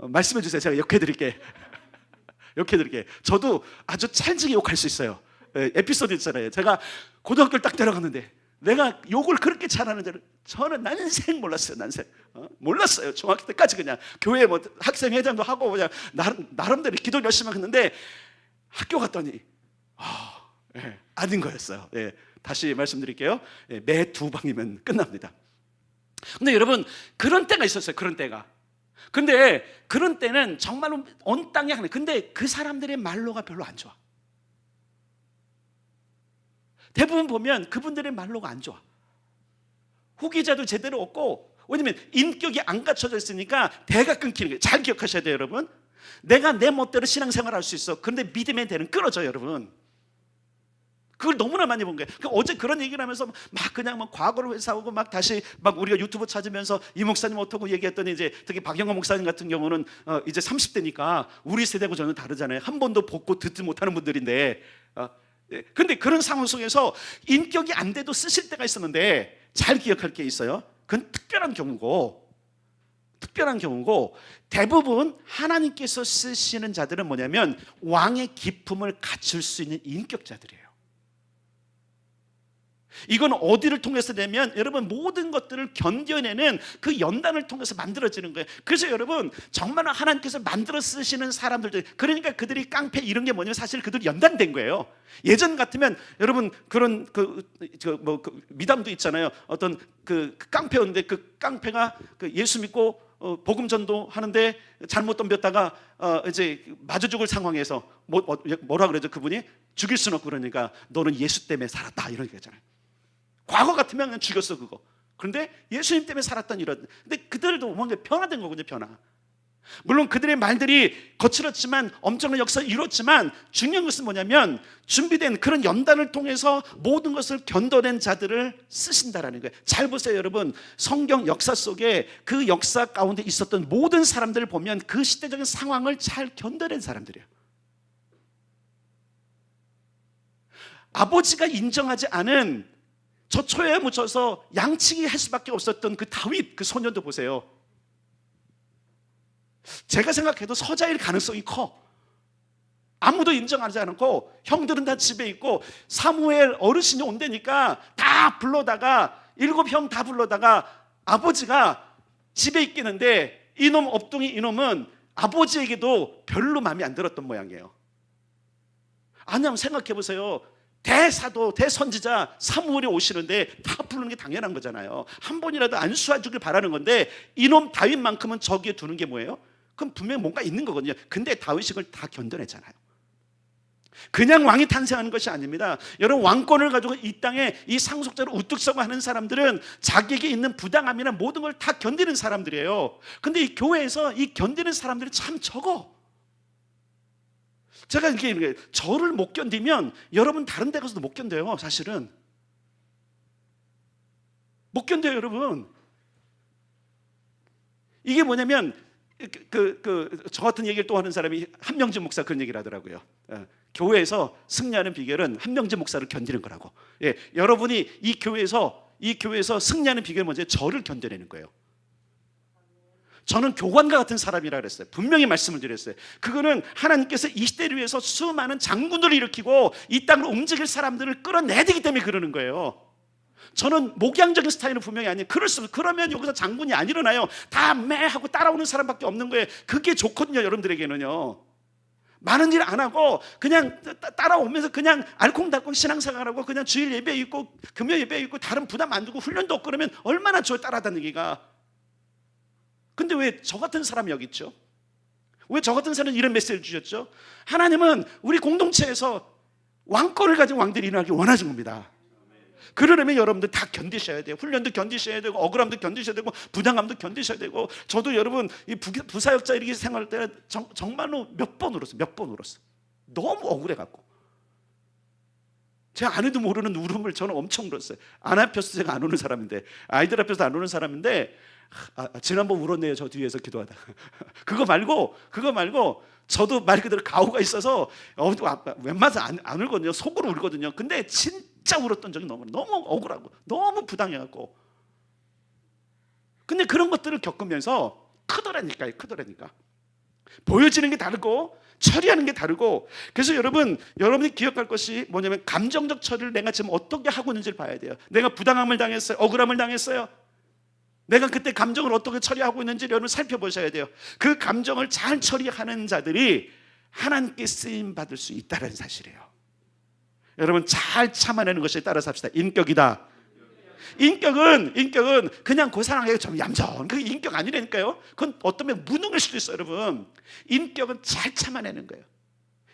말씀해 주세요. 제가 욕해드릴게. 욕해드릴게. 저도 아주 찰지게 욕할 수 있어요. 에피소드 있잖아요. 제가 고등학교를 딱 들어갔는데 내가 욕을 그렇게 잘하는 줄 저는 난생 몰랐어요. 난생 몰랐어요. 중학교 때까지 그냥 교회 뭐 학생회장도 하고 그냥 나름대로 기도 열심히 했는데 학교 갔더니 아닌 거였어요. 다시 말씀드릴게요. 매 2방이면 끝납니다. 근데 여러분 그런 때가 있었어요. 그런 때가. 근데 그런 때는 정말로 온 땅이 하네. 근데 그 사람들의 말로가 별로 안 좋아. 대부분 보면 그분들의 말로가 안 좋아. 후기자도 제대로 없고, 왜냐면 인격이 안 갖춰져 있으니까 대가 끊기는 거예요. 잘 기억하셔야 돼요, 여러분. 내가 내 멋대로 신앙생활 할 수 있어. 그런데 믿음의 대는 끊어져요, 여러분. 그걸 너무나 많이 본 거예요. 어제 그런 얘기를 하면서 막 그냥 막 과거를 회상하고 막 다시 막 우리가 유튜브 찾으면서 이 목사님 어떻고 얘기했더니 이제 특히 박영호 목사님 같은 경우는 이제 30대니까 우리 세대하고 저는 다르잖아요. 한 번도 보고 듣지 못하는 분들인데 근데 그런 상황 속에서 인격이 안 돼도 쓰실 때가 있었는데 잘 기억할 게 있어요. 그건 특별한 경우고 대부분 하나님께서 쓰시는 자들은 뭐냐면 왕의 기품을 갖출 수 있는 인격자들이에요. 이건 어디를 통해서 되면 여러분 모든 것들을 견뎌내는 그 연단을 통해서 만들어지는 거예요. 그래서 여러분 정말 하나님께서 만들어 쓰시는 사람들, 그러니까 그들이 깡패 이런 게 뭐냐면 사실 그들이 연단된 거예요. 예전 같으면 여러분 그런 미담도 있잖아요. 어떤 그 깡패였는데 그 깡패가 예수 믿고 복음 전도 하는데 잘못 덤볐다가 이제 마주 죽을 상황에서 뭐라 그러죠? 그분이 죽일 수는 없고 그러니까 너는 예수 때문에 살았다 이런 얘기잖아요. 과거 같으면 그냥 죽였어 그거. 그런데 예수님 때문에 살았던 이런. 근데 그들도 뭔가 변화된 거군요. 변화. 물론 그들의 말들이 거칠었지만 엄청난 역사를 이뤘지만 중요한 것은 뭐냐면 준비된 그런 연단을 통해서 모든 것을 견뎌낸 자들을 쓰신다라는 거예요. 잘 보세요 여러분. 성경 역사 속에 그 역사 가운데 있었던 모든 사람들을 보면 그 시대적인 상황을 잘 견뎌낸 사람들이에요. 아버지가 인정하지 않은 저 초에 묻혀서 양치기 할 수밖에 없었던 그 다윗 그 소년도 보세요. 제가 생각해도 서자일 가능성이 커. 아무도 인정하지 않고 형들은 다 집에 있고 사무엘 어르신이 온다니까 다 불러다가 7형 다 불러다가 아버지가 집에 있겠는데 이놈 업둥이 이놈은 아버지에게도 별로 마음에 안 들었던 모양이에요. 아니 한번 생각해 보세요. 대사도 대선지자 사무엘이 오시는데 다 부르는 게 당연한 거잖아요. 한 번이라도 안수해 주길 바라는 건데 이놈 다윗만큼은 저기에 두는 게 뭐예요? 그럼 분명히 뭔가 있는 거거든요. 근데 다윗이 그걸 다 견뎌내잖아요. 그냥 왕이 탄생하는 것이 아닙니다. 여러분 왕권을 가지고 이 땅에 이 상속자로 우뚝 서고 하는 사람들은 자기에게 있는 부당함이나 모든 걸 다 견디는 사람들이에요. 근데 이 교회에서 이 견디는 사람들이 참 적어. 제가 이렇게 저를 못 견디면 여러분 다른 데 가서도 못 견뎌요. 사실은 못 견뎌요 여러분. 이게 뭐냐면 저 같은 얘기를 또 하는 사람이 한명진 목사 그런 얘기를 하더라고요. 교회에서 승리하는 비결은 한명진 목사를 견디는 거라고. 여러분이 이 교회에서 승리하는 비결은 뭐죠? 저를 견뎌내는 거예요. 저는 교관과 같은 사람이라 그랬어요. 분명히 말씀을 드렸어요. 그거는 하나님께서 이 시대를 위해서 수많은 장군들을 일으키고 이 땅으로 움직일 사람들을 끌어내야 되기 때문에 그러는 거예요. 저는 목양적인 스타일은 분명히 아니에요. 그러면 여기서 장군이 안 일어나요. 다 매하고 따라오는 사람밖에 없는 거예요. 그게 좋거든요, 여러분들에게는요. 많은 일 안 하고 그냥 따라오면서 그냥 알콩달콩 신앙생활하고 그냥 주일 예배 있고 금요 예배 있고 다른 부담 안 두고 훈련도 없고 그러면 얼마나 좋아요, 따라다니기가. 근데 왜 저 같은 사람이 여기 있죠? 왜 저 같은 사람은 이런 메시지를 주셨죠? 하나님은 우리 공동체에서 왕권을 가진 왕들이 일어나기 원하신 겁니다. 그러려면 여러분들 다 견디셔야 돼요. 훈련도 견디셔야 되고 억울함도 견디셔야 되고 부당함도 견디셔야 되고. 저도 여러분 이 부사역자 이렇게 생활할 때 정말로 몇 번 울었어요. 너무 억울해갖고 제 아내도 모르는 울음을 저는 엄청 울었어요. 아내 앞에서 제가 안 우는 사람인데, 아이들 앞에서 안 우는 사람인데 지난번 울었네요, 저 뒤에서 기도하다. 그거 말고 저도 말 그대로 가오가 있어서 웬만해서 안 울거든요. 속으로 울거든요. 근데 진짜 울었던 적이 너무 억울하고 너무 부당해갖고. 근데 그런 것들을 겪으면서 크더라니까. 보여지는 게 다르고 처리하는 게 다르고. 그래서 여러분이 기억할 것이 뭐냐면 감정적 처리를 내가 지금 어떻게 하고 있는지를 봐야 돼요. 내가 부당함을 당했어요, 억울함을 당했어요, 내가 그때 감정을 어떻게 처리하고 있는지를 여러분 살펴보셔야 돼요. 그 감정을 잘 처리하는 자들이 하나님께 쓰임 받을 수 있다는 사실이에요. 여러분 잘 참아내는 것에 따라서 합시다. 인격이다. 인격은 그냥 그 사람에게 좀 얌전, 그게 인격 아니라니까요. 그건 어쩌면 무능할 수도 있어요. 여러분, 인격은 잘 참아내는 거예요.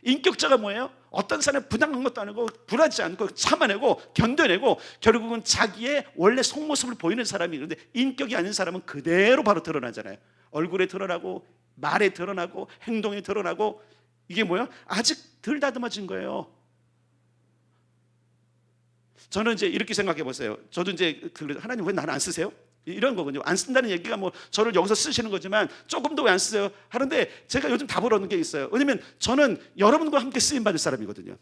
인격자가 뭐예요? 어떤 사람이 부당한 것도 아니고 불하지 않고 참아내고 견뎌내고 결국은 자기의 원래 속모습을 보이는 사람이. 그런데 인격이 아닌 사람은 그대로 바로 드러나잖아요. 얼굴에 드러나고 말에 드러나고 행동에 드러나고. 이게 뭐예요? 아직 덜 다듬어진 거예요. 저는 이제 이렇게 생각해 보세요. 저도 이제 하나님 왜 나는 안 쓰세요? 이런 거군요. 안 쓴다는 얘기가 뭐 저를 여기서 쓰시는 거지만 조금 더 왜 안 쓰세요? 하는데 제가 요즘 답을 얻는 게 있어요. 왜냐면 저는 여러분과 함께 쓰임 받을 사람이거든요.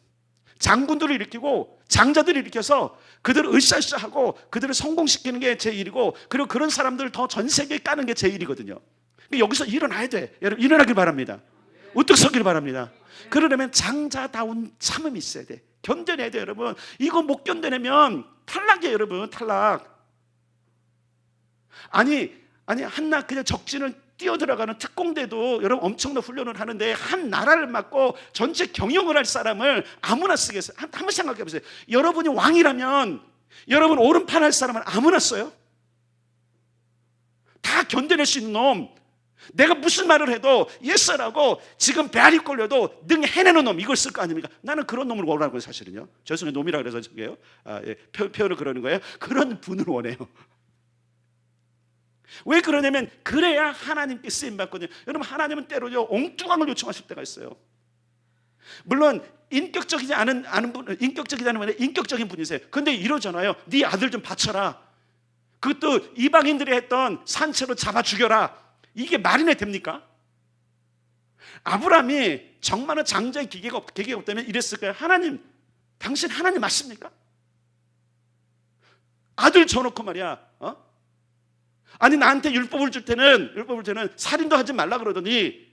장군들을 일으키고 장자들을 일으켜서 그들을 으쌰으쌰하고 그들을 성공시키는 게 제 일이고, 그리고 그런 사람들을 더 전 세계에 까는 게 제 일이거든요. 여기서 일어나야 돼. 여러분 일어나길 바랍니다. 우뚝 서길 바랍니다. 그러려면 장자다운 참음이 있어야 돼. 견뎌내야 돼. 여러분 이거 못 견뎌내면 탈락이에요. 여러분 탈락. 아니 한낱 그냥 적진을 뛰어들어가는 특공대도 여러분 엄청난 훈련을 하는데 한 나라를 맡고 전체 경영을 할 사람을 아무나 쓰겠어요? 한번 생각해 보세요. 여러분이 왕이라면 여러분 오른팔 할 사람은 아무나 써요? 다 견뎌낼 수 있는 놈, 내가 무슨 말을 해도 예스라고 지금 배알이 꼴려도 능 해내는 놈, 이걸 쓸 거 아닙니까? 나는 그런 놈을 원하는 거예요. 사실은요. 죄송해요, 놈이라 그래서 저게요. 표현을 그러는 거예요. 그런 분을 원해요. 왜 그러냐면 그래야 하나님께 쓰임 받거든요. 여러분 하나님은 때로요 엉뚱한 걸 요청하실 때가 있어요. 물론 인격적이지 않은 분, 인격적이다는 말에 인격적인 분이세요. 근데 이러잖아요. 네 아들 좀 바쳐라. 그것도 이방인들이 했던 산채로 잡아 죽여라. 이게 말이나 됩니까? 아브라함이 정말로 장자의 기계가 없다면 이랬을까요? 하나님, 당신 하나님 맞습니까? 아들 줘놓고 말이야. 아니 나한테 율법을 줄 때는 살인도 하지 말라 그러더니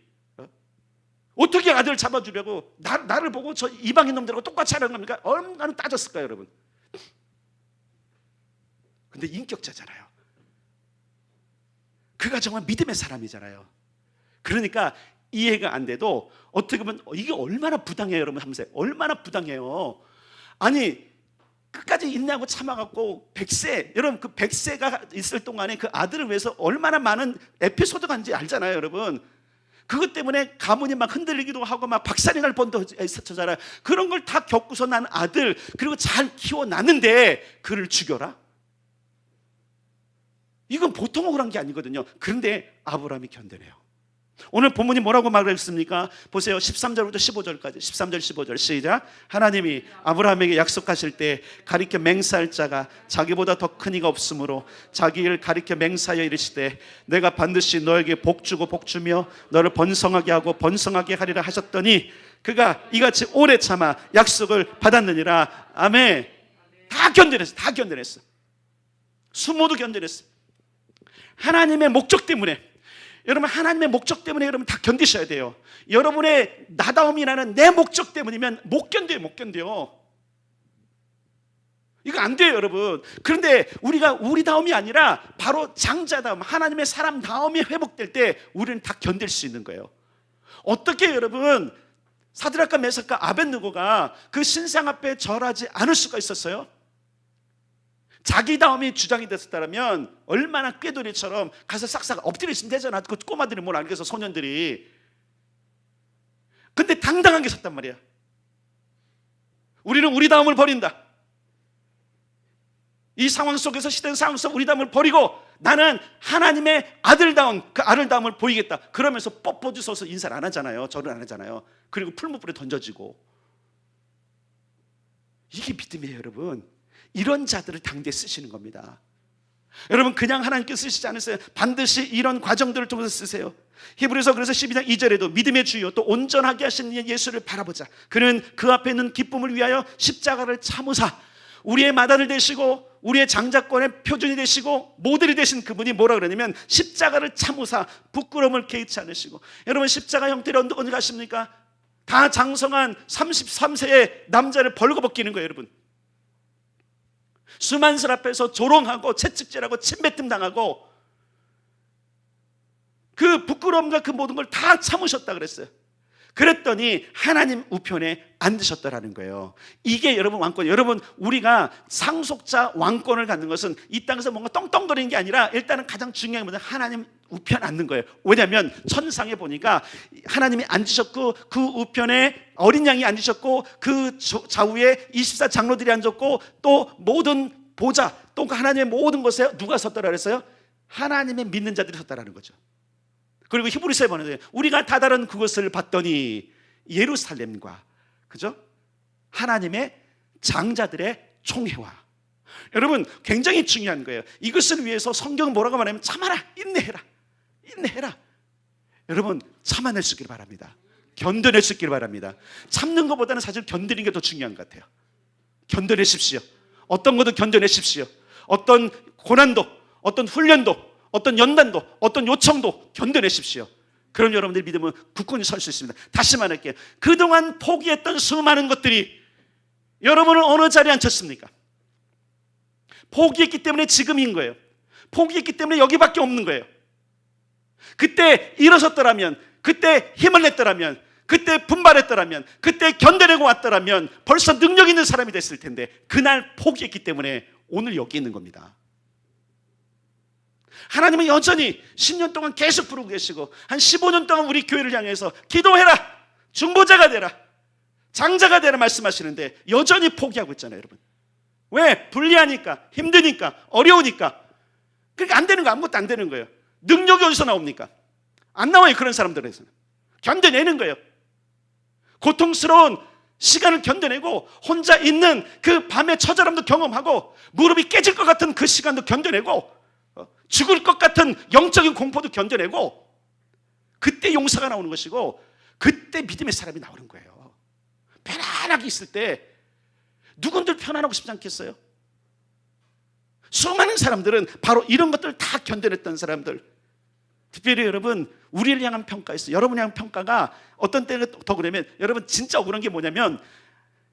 어떻게 아들을 잡아주려고 나를 보고 저 이방인 놈들하고 똑같이 하라는 겁니까? 얼마나 따졌을까요, 여러분? 근데 인격자잖아요. 그가 정말 믿음의 사람이잖아요. 그러니까 이해가 안 돼도 어떻게 보면 이게 얼마나 부당해요, 여러분. 하면서 얼마나 부당해요. 아니 끝까지 인내하고 참아갖고 100세, 여러분 그 100세가 있을 동안에 그 아들을 위해서 얼마나 많은 에피소드가 있는지 알잖아요, 여러분. 그것 때문에 가문이 막 흔들리기도 하고 막 박살이 날 뻔도 했었잖아요. 그런 걸 다 겪고서 난 아들, 그리고 잘 키워놨는데 그를 죽여라? 이건 보통 억울한 게 아니거든요. 그런데 아브라함이 견뎌내요. 오늘 본문이 뭐라고 말했습니까? 보세요. 13절부터 15절까지. 13절 15절 시작. 하나님이 아브라함에게 약속하실 때 가리켜 맹세할 자가 자기보다 더 큰 이가 없으므로 자기를 가리켜 맹세하여 이르시되 내가 반드시 너에게 복 주고 복 주며 너를 번성하게 하고 번성하게 하리라 하셨더니 그가 이같이 오래 참아 약속을 받았느니라. 아멘. 다 견뎌냈어. 수모도 견뎌냈어. 하나님의 목적 때문에, 여러분 하나님의 목적 때문에 여러분 다 견디셔야 돼요. 여러분의 나다움이라는 내 목적 때문이면 못 견뎌요. 이거 안 돼요, 여러분. 그런데 우리가 우리다움이 아니라 바로 장자다움, 하나님의 사람다움이 회복될 때 우리는 다 견딜 수 있는 거예요. 어떻게 여러분 사드락과 메삭과 아벳느고가 그 신상 앞에 절하지 않을 수가 있었어요? 자기다움이 주장이 됐었다면 얼마나 꾀돌이처럼 가서 싹싹 엎드려 있으면 되잖아. 그 꼬마들이 뭘 알겠어, 소년들이. 근데 당당하게 섰단 말이야. 우리는 우리 다움을 버린다. 이 상황 속에서, 시대의 상황 속 우리 다움을 버리고 나는 하나님의 아들다움, 그 아들다움을 보이겠다. 그러면서 뻗어주셔서 인사를 안 하잖아요. 절을 안 하잖아요. 그리고 풀무불에 던져지고. 이게 믿음이에요, 여러분. 이런 자들을 당대에 쓰시는 겁니다. 여러분, 그냥 하나님께 쓰시지 않으세요. 반드시 이런 과정들을 통해서 쓰세요. 히브리서 그래서 12장 2절에도 믿음의 주요 또 온전하게 하시는 예수를 바라보자. 그는 그 앞에 있는 기쁨을 위하여 십자가를 참으사 우리의 마다를 되시고 우리의 장자권의 표준이 되시고 모델이 되신 그분이 뭐라 그러냐면 십자가를 참으사 부끄러움을 개의치 않으시고. 여러분, 십자가 형태를 어디 가십니까? 다 장성한 33세의 남자를 벌거벗기는 거예요, 여러분. 수많은 사람 앞에서 조롱하고 채찍질하고 침뱉음 당하고 그 부끄러움과 그 모든 걸 다 참으셨다 그랬어요. 그랬더니 하나님 우편에 앉으셨다라는 거예요. 이게 여러분 왕권. 여러분, 우리가 상속자 왕권을 갖는 것은 이 땅에서 뭔가 떵떵거리는 게 아니라 일단은 가장 중요한 것은 하나님 우편 앉는 거예요. 왜냐하면 천상에 보니까 하나님이 앉으셨고 그 우편에 어린 양이 앉으셨고 그 좌우에 24장로들이 앉았고 또 모든 보좌 또 하나님의 모든 것에 누가 섰다라 그랬어요? 하나님의 믿는 자들이 섰다라는 거죠. 그리고 히브리서에 보면 우리가 다다른 그것을 봤더니 예루살렘과 그죠? 하나님의 장자들의 총회와. 여러분, 굉장히 중요한 거예요. 이것을 위해서 성경은 뭐라고 말하냐면 참아라, 인내해라, 인내해라. 여러분, 참아낼 수 있기를 바랍니다. 견뎌낼 수 있기를 바랍니다. 참는 것보다는 사실 견디는 게 더 중요한 것 같아요. 견뎌내십시오. 어떤 것도 견뎌내십시오. 어떤 고난도, 어떤 훈련도, 어떤 연단도, 어떤 요청도 견뎌내십시오. 그럼 여러분들의 믿음은 굳건히 설 수 있습니다. 다시 말할게요. 그동안 포기했던 수많은 것들이 여러분을 어느 자리에 앉혔습니까? 포기했기 때문에 지금인 거예요. 포기했기 때문에 여기밖에 없는 거예요. 그때 일어섰더라면, 그때 힘을 냈더라면, 그때 분발했더라면, 그때 견뎌내고 왔더라면 벌써 능력 있는 사람이 됐을 텐데 그날 포기했기 때문에 오늘 여기 있는 겁니다. 하나님은 여전히 10년 동안 계속 부르고 계시고 한 15년 동안 우리 교회를 향해서 기도해라, 중보자가 되라, 장자가 되라 말씀하시는데 여전히 포기하고 있잖아요, 여러분. 왜? 불리하니까, 힘드니까, 어려우니까. 그러니까 안 되는 거, 아무것도 안 되는 거예요. 능력이 어디서 나옵니까? 안 나와요, 그런 사람들에서는. 견뎌내는 거예요. 고통스러운 시간을 견뎌내고 혼자 있는 그 밤의 처절함도 경험하고 무릎이 깨질 것 같은 그 시간도 견뎌내고 죽을 것 같은 영적인 공포도 견뎌내고 그때 용서가 나오는 것이고 그때 믿음의 사람이 나오는 거예요. 편안하게 있을 때 누군들 편안하고 싶지 않겠어요? 수많은 사람들은 바로 이런 것들을 다 견뎌냈던 사람들. 특별히 여러분, 우리를 향한 평가 있어요. 여러분을 향한 평가가 어떤 때는 더 그러면 여러분 진짜 억울한 게 뭐냐면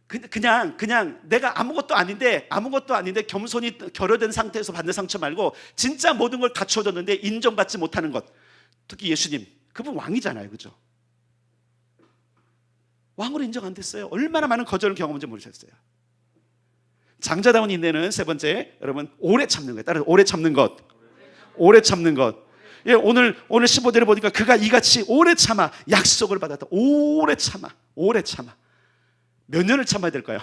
그냥 내가 아무것도 아닌데 겸손히 결여된 상태에서 받는 상처 말고 진짜 모든 걸 갖추어졌는데 인정받지 못하는 것. 특히 예수님, 그분 왕이잖아요, 그죠? 왕으로 인정 안 됐어요. 얼마나 많은 거절을 경험한지 모르셨어요. 장자다운 인내는 세 번째, 여러분, 오래 참는 거예요. 따라서 오래 참는 것. 오래 참는 것. 예, 오늘 15절에 보니까 그가 이같이 오래 참아 약속을 받았다. 오래 참아. 몇 년을 참아야 될까요?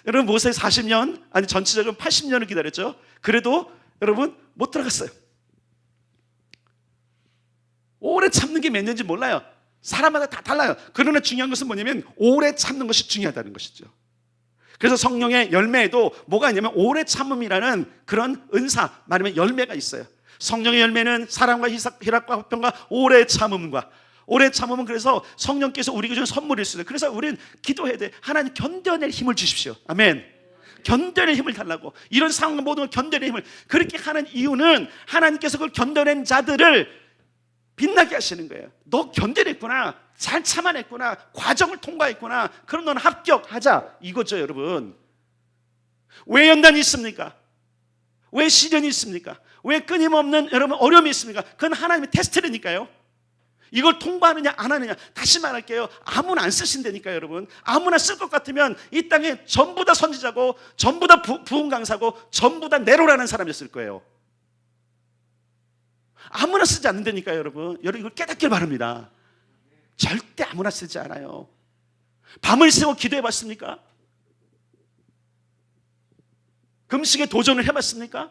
여러분, 모세 40년, 아니 전체적으로 80년을 기다렸죠. 그래도 여러분 못 들어갔어요. 오래 참는 게 몇 년인지 몰라요. 사람마다 다 달라요. 그러나 중요한 것은 뭐냐면 오래 참는 것이 중요하다는 것이죠. 그래서 성령의 열매에도 뭐가 있냐면 오래 참음이라는 그런 은사, 말하면 열매가 있어요. 성령의 열매는 사랑과 희락과 화평과 오래 참음과. 오래 참음은 그래서 성령께서 우리에게 준 선물일 수 있어요. 그래서 우리는 기도해야 돼. 하나님 견뎌낼 힘을 주십시오. 아멘. 견뎌낼 힘을 달라고. 이런 상황 모든 걸 견뎌낼 힘을. 그렇게 하는 이유는 하나님께서 그걸 견뎌낸 자들을 빛나게 하시는 거예요. 너 견뎌냈구나. 잘 참아냈구나, 과정을 통과했구나, 그럼 너는 합격하자 이거죠. 여러분, 왜 연단이 있습니까? 왜 시련이 있습니까? 왜 끊임없는 여러분 어려움이 있습니까? 그건 하나님의 테스트라니까요. 이걸 통과하느냐 안 하느냐. 다시 말할게요, 아무나 안 쓰신다니까요. 여러분, 아무나 쓸 것 같으면 이 땅에 전부 다 선지자고 전부 다 부흥 강사고 전부 다 네로라는 사람이었을 거예요. 아무나 쓰지 않는다니까요. 여러분 이걸 깨닫길 바랍니다. 절대 아무나 쓰지 않아요. 밤을 새워 기도해 봤습니까? 금식에 도전을 해봤습니까?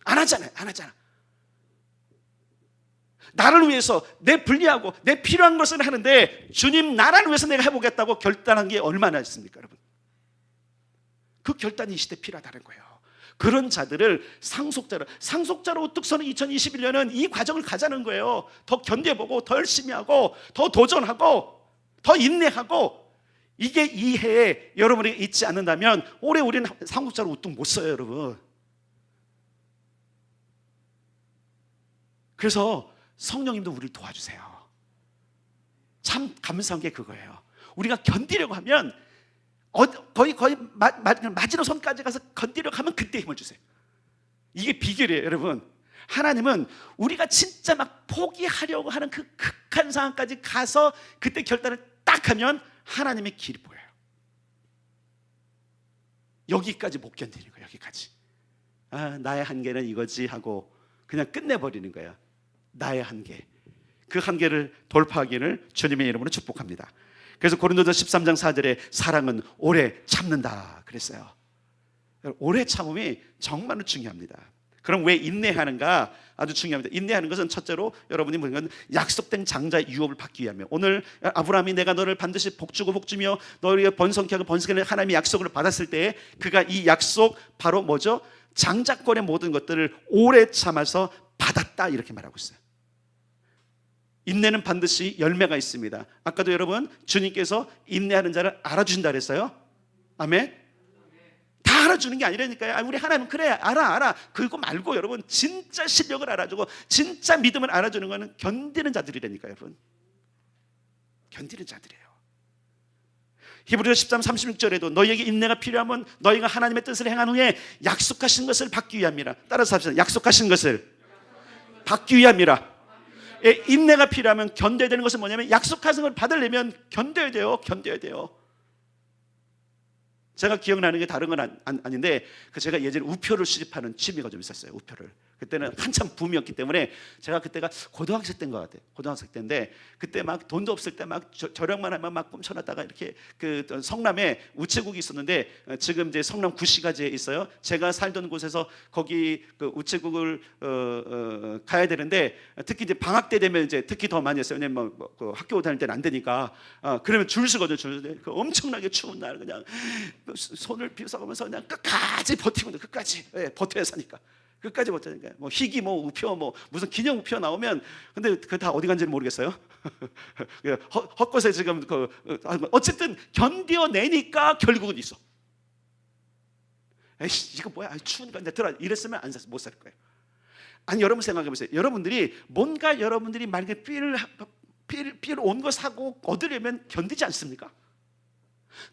안 하잖아요. 안 하잖아. 나를 위해서 내 분리하고 내 필요한 것을 하는데 주님 나라를 위해서 내가 해보겠다고 결단한 게 얼마나 있습니까? 여러분, 그 결단이 이 시대에 필요하다는 거예요. 그런 자들을 상속자로 우뚝 서는 2021년은 이 과정을 가자는 거예요. 더 견뎌보고 더 열심히 하고 더 도전하고 더 인내하고. 이게 이 해에 여러분이 잊지 않는다면 올해 우리는 상속자로 우뚝 못 서요. 여러분, 그래서 성령님도 우리를 도와주세요. 참 감사한 게 그거예요. 우리가 견디려고 하면 거의 마지노선까지 가서 견디려고 하면 그때 힘을 주세요. 이게 비결이에요. 여러분, 하나님은 우리가 진짜 막 포기하려고 하는 그 극한 상황까지 가서 그때 결단을 딱 하면 하나님의 길이 보여요. 여기까지 못 견디는 거예요. 여기까지. 나의 한계는 이거지 하고 그냥 끝내버리는 거예요. 나의 한계, 그 한계를 돌파하기를 주님의 이름으로 축복합니다. 그래서 고린도서 13장 4절에 사랑은 오래 참는다 그랬어요. 오래 참음이 정말로 중요합니다. 그럼 왜 인내하는가? 아주 중요합니다. 인내하는 것은 첫째로 여러분이 보면 약속된 장자의 유업을 받기 위함이에요. 오늘 아브라함이 내가 너를 반드시 복주고 복주며 너를 번성케 하고 번성케 하나님의 약속을 받았을 때 그가 이 약속 바로 뭐죠? 장자권의 모든 것들을 오래 참아서 받았다 이렇게 말하고 있어요. 인내는 반드시 열매가 있습니다. 아까도 여러분 주님께서 인내하는 자를 알아주신다 그랬어요. 아멘. 다 알아주는 게 아니라니까요. 우리 하나님 그래 알아 그거 말고 여러분 진짜 실력을 알아주고 진짜 믿음을 알아주는 거는 견디는 자들이라니까요. 여러분, 견디는 자들이에요. 히브리서 13, 36절에도 너희에게 인내가 필요하면 너희가 하나님의 뜻을 행한 후에 약속하신 것을 받기 위함이라. 따라서 합시다. 약속하신 것을 받기 위함이라. 인내가 필요하면 견뎌야 되는 것은 뭐냐면 약속하신 걸 받으려면 견뎌야 돼요. 제가 기억나는 게 다른 건 아닌데 제가 예전에 우표를 수집하는 취미가 좀 있었어요. 우표를. 그때는 한참 붐이었기 때문에 제가 그때가 고등학생 때인 것 같아요. 고등학생 때인데 그때 막 돈도 없을 때 막 저녁만 하면 막 꿈쳐놨다가 이렇게 그 성남에 우체국이 있었는데 지금 이제 성남 구시가지에 있어요. 제가 살던 곳에서 거기 그 우체국을 가야 되는데 특히 이제 방학 때 되면 이제 특히 더 많이 했어요. 왜냐면 그 학교 다닐 때는 안 되니까 그러면 줄 서거든요. 그 엄청나게 추운 날 그냥 손을 비워서가면서 그냥 끝까지 버티고 끝까지 버텨야 사니까. 끝까지 버티니까 뭐 희귀 뭐 우표 뭐 무슨 기념 우표 나오면 근데 그 다 어디 간지는 모르겠어요. 헛것에 지금 어쨌든 견뎌내니까 결국은 있어. 에이씨 이거 뭐야 추우니까 이제 들어 이랬으면 못 살 거예요. 아니 여러분 생각해 보세요. 여러분들이 뭔가 여러분들이 만약에 삐를 온 거 사고 얻으려면 견디지 않습니까?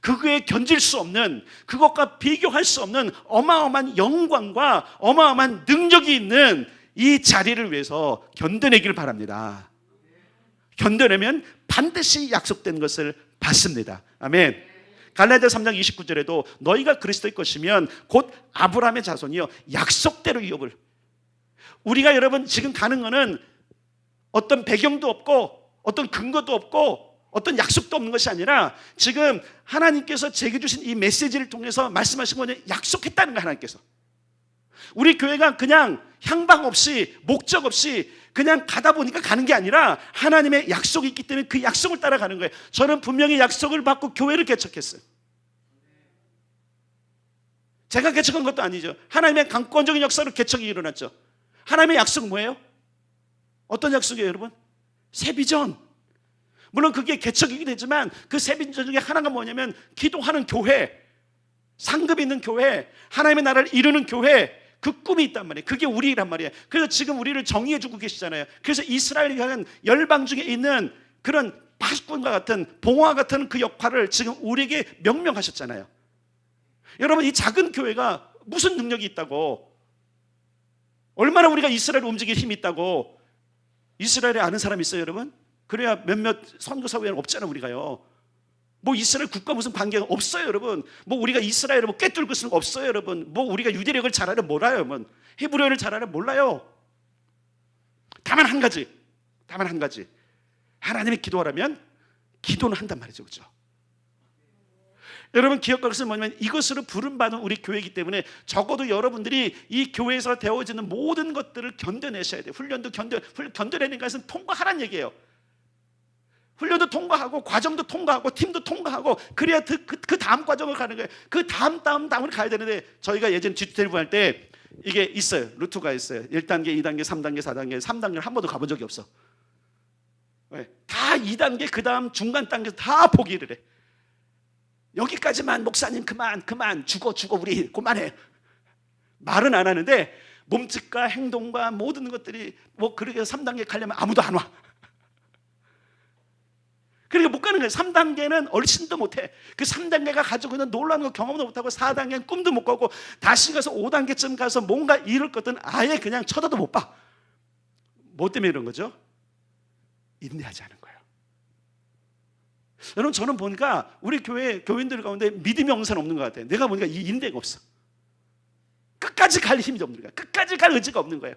그거에 견딜 수 없는 그것과 비교할 수 없는 어마어마한 영광과 어마어마한 능력이 있는 이 자리를 위해서 견뎌내기를 바랍니다. 견뎌내면 반드시 약속된 것을 받습니다. 아멘. 갈라디아서 3장 29절에도 너희가 그리스도의 것이면 곧 아브라함의 자손이요 약속대로 유업을. 우리가 여러분 지금 가는 거는 어떤 배경도 없고 어떤 근거도 없고 어떤 약속도 없는 것이 아니라 지금 하나님께서 제게 주신 이 메시지를 통해서 말씀하신 거는 약속했다는 거예요. 하나님께서 우리 교회가 그냥 향방 없이 목적 없이 그냥 가다 보니까 가는 게 아니라 하나님의 약속이 있기 때문에 그 약속을 따라가는 거예요. 저는 분명히 약속을 받고 교회를 개척했어요. 제가 개척한 것도 아니죠. 하나님의 강권적인 역사로 개척이 일어났죠. 하나님의 약속은 뭐예요? 어떤 약속이에요 여러분? 새 비전. 물론 그게 개척이긴 되지만 그 새 비전 중에 하나가 뭐냐면 기도하는 교회, 상급 있는 교회, 하나님의 나라를 이루는 교회, 그 꿈이 있단 말이에요. 그게 우리란 말이에요. 그래서 지금 우리를 정의해 주고 계시잖아요. 그래서 이스라엘을 향한 열방 중에 있는 그런 파수꾼과 같은 봉화 같은 그 역할을 지금 우리에게 명명하셨잖아요. 여러분, 이 작은 교회가 무슨 능력이 있다고, 얼마나 우리가 이스라엘을 움직일 힘이 있다고. 이스라엘에 아는 사람 있어요, 여러분? 그래야 몇몇 선교사 외에는 없잖아요, 우리가요. 뭐 이스라엘 국가 무슨 관계가 없어요, 여러분. 뭐 우리가 이스라엘을 뭐 꿰뚫고 쓰는 거 없어요, 여러분. 뭐 우리가 유대력을 잘 알아 몰라요, 여러분. 히브리어를 잘 알아 몰라요. 다만 한 가지, 하나님의 기도하라면 기도는 한단 말이죠, 그렇죠? 여러분, 기억할 것은 뭐냐면 이것으로 부름받은 우리 교회이기 때문에 적어도 여러분들이 이 교회에서 되어지는 모든 것들을 견뎌내셔야 돼요. 훈련도 견뎌내는 것은 통과하라는 얘기예요. 훈련도 통과하고 과정도 통과하고 팀도 통과하고, 그래야 그 다음 과정을 가는 거예요. 그 다음을 가야 되는데, 저희가 예전 G2 할 때 이게 있어요. 루트가 있어요. 1단계, 2단계, 3단계, 4단계, 3단계를 한 번도 가본 적이 없어. 다 2단계 그 다음 중간 단계에서 다 포기를 해. 여기까지만 목사님 그만 죽어 우리 그만해. 말은 안 하는데 몸짓과 행동과 모든 것들이 뭐 그렇게 3단계 가려면 아무도 안 와. 그러니까 못 가는 거예요. 3단계는 얼씬도 못해. 그 3단계가 가지고 있는 놀라운 거 경험도 못하고, 4단계는 꿈도 못 가고, 다시 가서 5단계쯤 가서 뭔가 이룰 것들은 아예 그냥 쳐다도 못 봐. 뭐 때문에 이런 거죠? 인내하지 않은 거예요. 여러분, 저는 보니까 우리 교인들 가운데 믿음이 없는 사람 없는 것 같아요. 내가 보니까 이 인내가 없어. 끝까지 갈 힘이 없는 거야. 끝까지 갈 의지가 없는 거예요.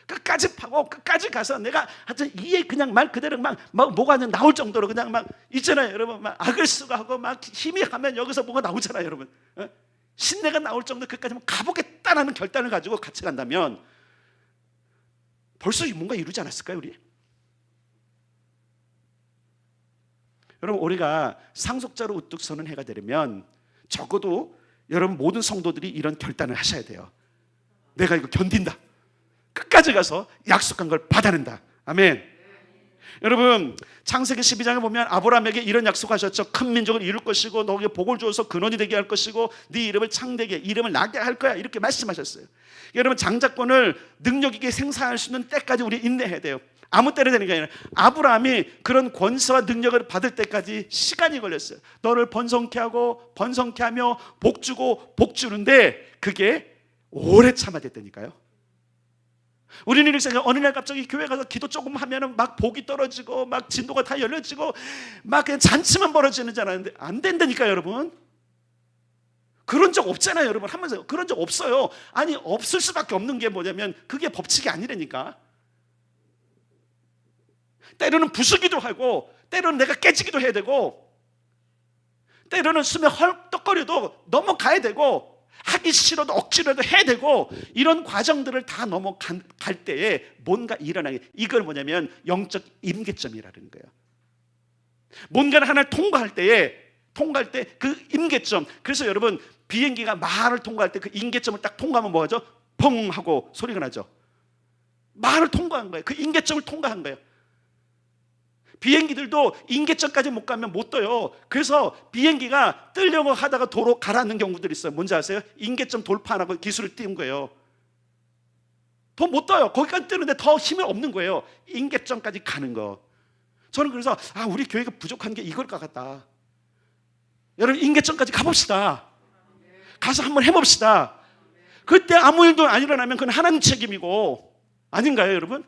끝까지 파고 끝까지 가서 내가 하여튼 이해 그냥 말 그대로 막 뭐가 나올 정도로 그냥 막 있잖아요, 여러분. 막 악을 쓰고 하고 막 힘이 가면 여기서 뭐가 나오잖아요, 여러분. 신내가 나올 정도 끝까지 가보겠다라는 결단을 가지고 같이 간다면 벌써 뭔가 이루지 않았을까요, 우리? 여러분, 우리가 상속자로 우뚝 서는 해가 되려면 적어도 여러분 모든 성도들이 이런 결단을 하셔야 돼요. 내가 이거 견딘다. 끝까지 가서 약속한 걸 받아낸다. 아멘. 여러분, 창세기 12장에 보면 아브라함에게 이런 약속하셨죠. 큰 민족을 이룰 것이고 너에게 복을 주어서 근원이 되게 할 것이고 네 이름을 창대게, 이름을 나게 할 거야, 이렇게 말씀하셨어요. 여러분, 장자권을 능력 있게 생산할 수 있는 때까지 우리 인내해야 돼요. 아무 때나 되는 게 아니라 아브라함이 그런 권세와 능력을 받을 때까지 시간이 걸렸어요. 너를 번성케 하며 복 주고 복 주는데 그게 오래 참아졌다니까요. 우리는 이렇게 생각해요. 어느 날 갑자기 교회 가서 기도 조금 하면은 막 복이 떨어지고 막 진도가 다 열려지고 막 그냥 잔치만 벌어지는 줄 알았는데 안 된다니까요, 여러분. 그런 적 없잖아요, 여러분. 하면서 그런 적 없어요. 아니, 없을 수밖에 없는 게 뭐냐면 그게 법칙이 아니라니까. 때로는 부수기도 하고, 때로는 내가 깨지기도 해야 되고, 때로는 숨에 헐떡거려도 넘어가야 되고, 하기 싫어도 억지로도 해야 되고, 이런 과정들을 다 넘어갈 때에 뭔가 일어나게, 이걸 뭐냐면 영적 임계점이라는 거예요. 뭔가를 하나를 통과할 때 그 임계점. 그래서 여러분, 비행기가 마하를 통과할 때 그 임계점을 딱 통과하면 뭐하죠? 펑 하고 소리가 나죠. 마하를 통과한 거예요. 그 임계점을 통과한 거예요. 비행기들도 임계점까지 못 가면 못 떠요. 그래서 비행기가 뜨려고 하다가 도로 가라앉는 경우들이 있어요. 뭔지 아세요? 임계점 돌파 안 하고 기술을 띄운 거예요. 더 못 떠요. 거기까지 뜨는데 더 힘이 없는 거예요. 임계점까지 가는 거. 저는 그래서 우리 교회가 부족한 게 이걸 것 같다. 여러분, 임계점까지 가봅시다. 가서 한번 해봅시다. 그때 아무 일도 안 일어나면 그건 하나님 책임이고, 아닌가요, 여러분?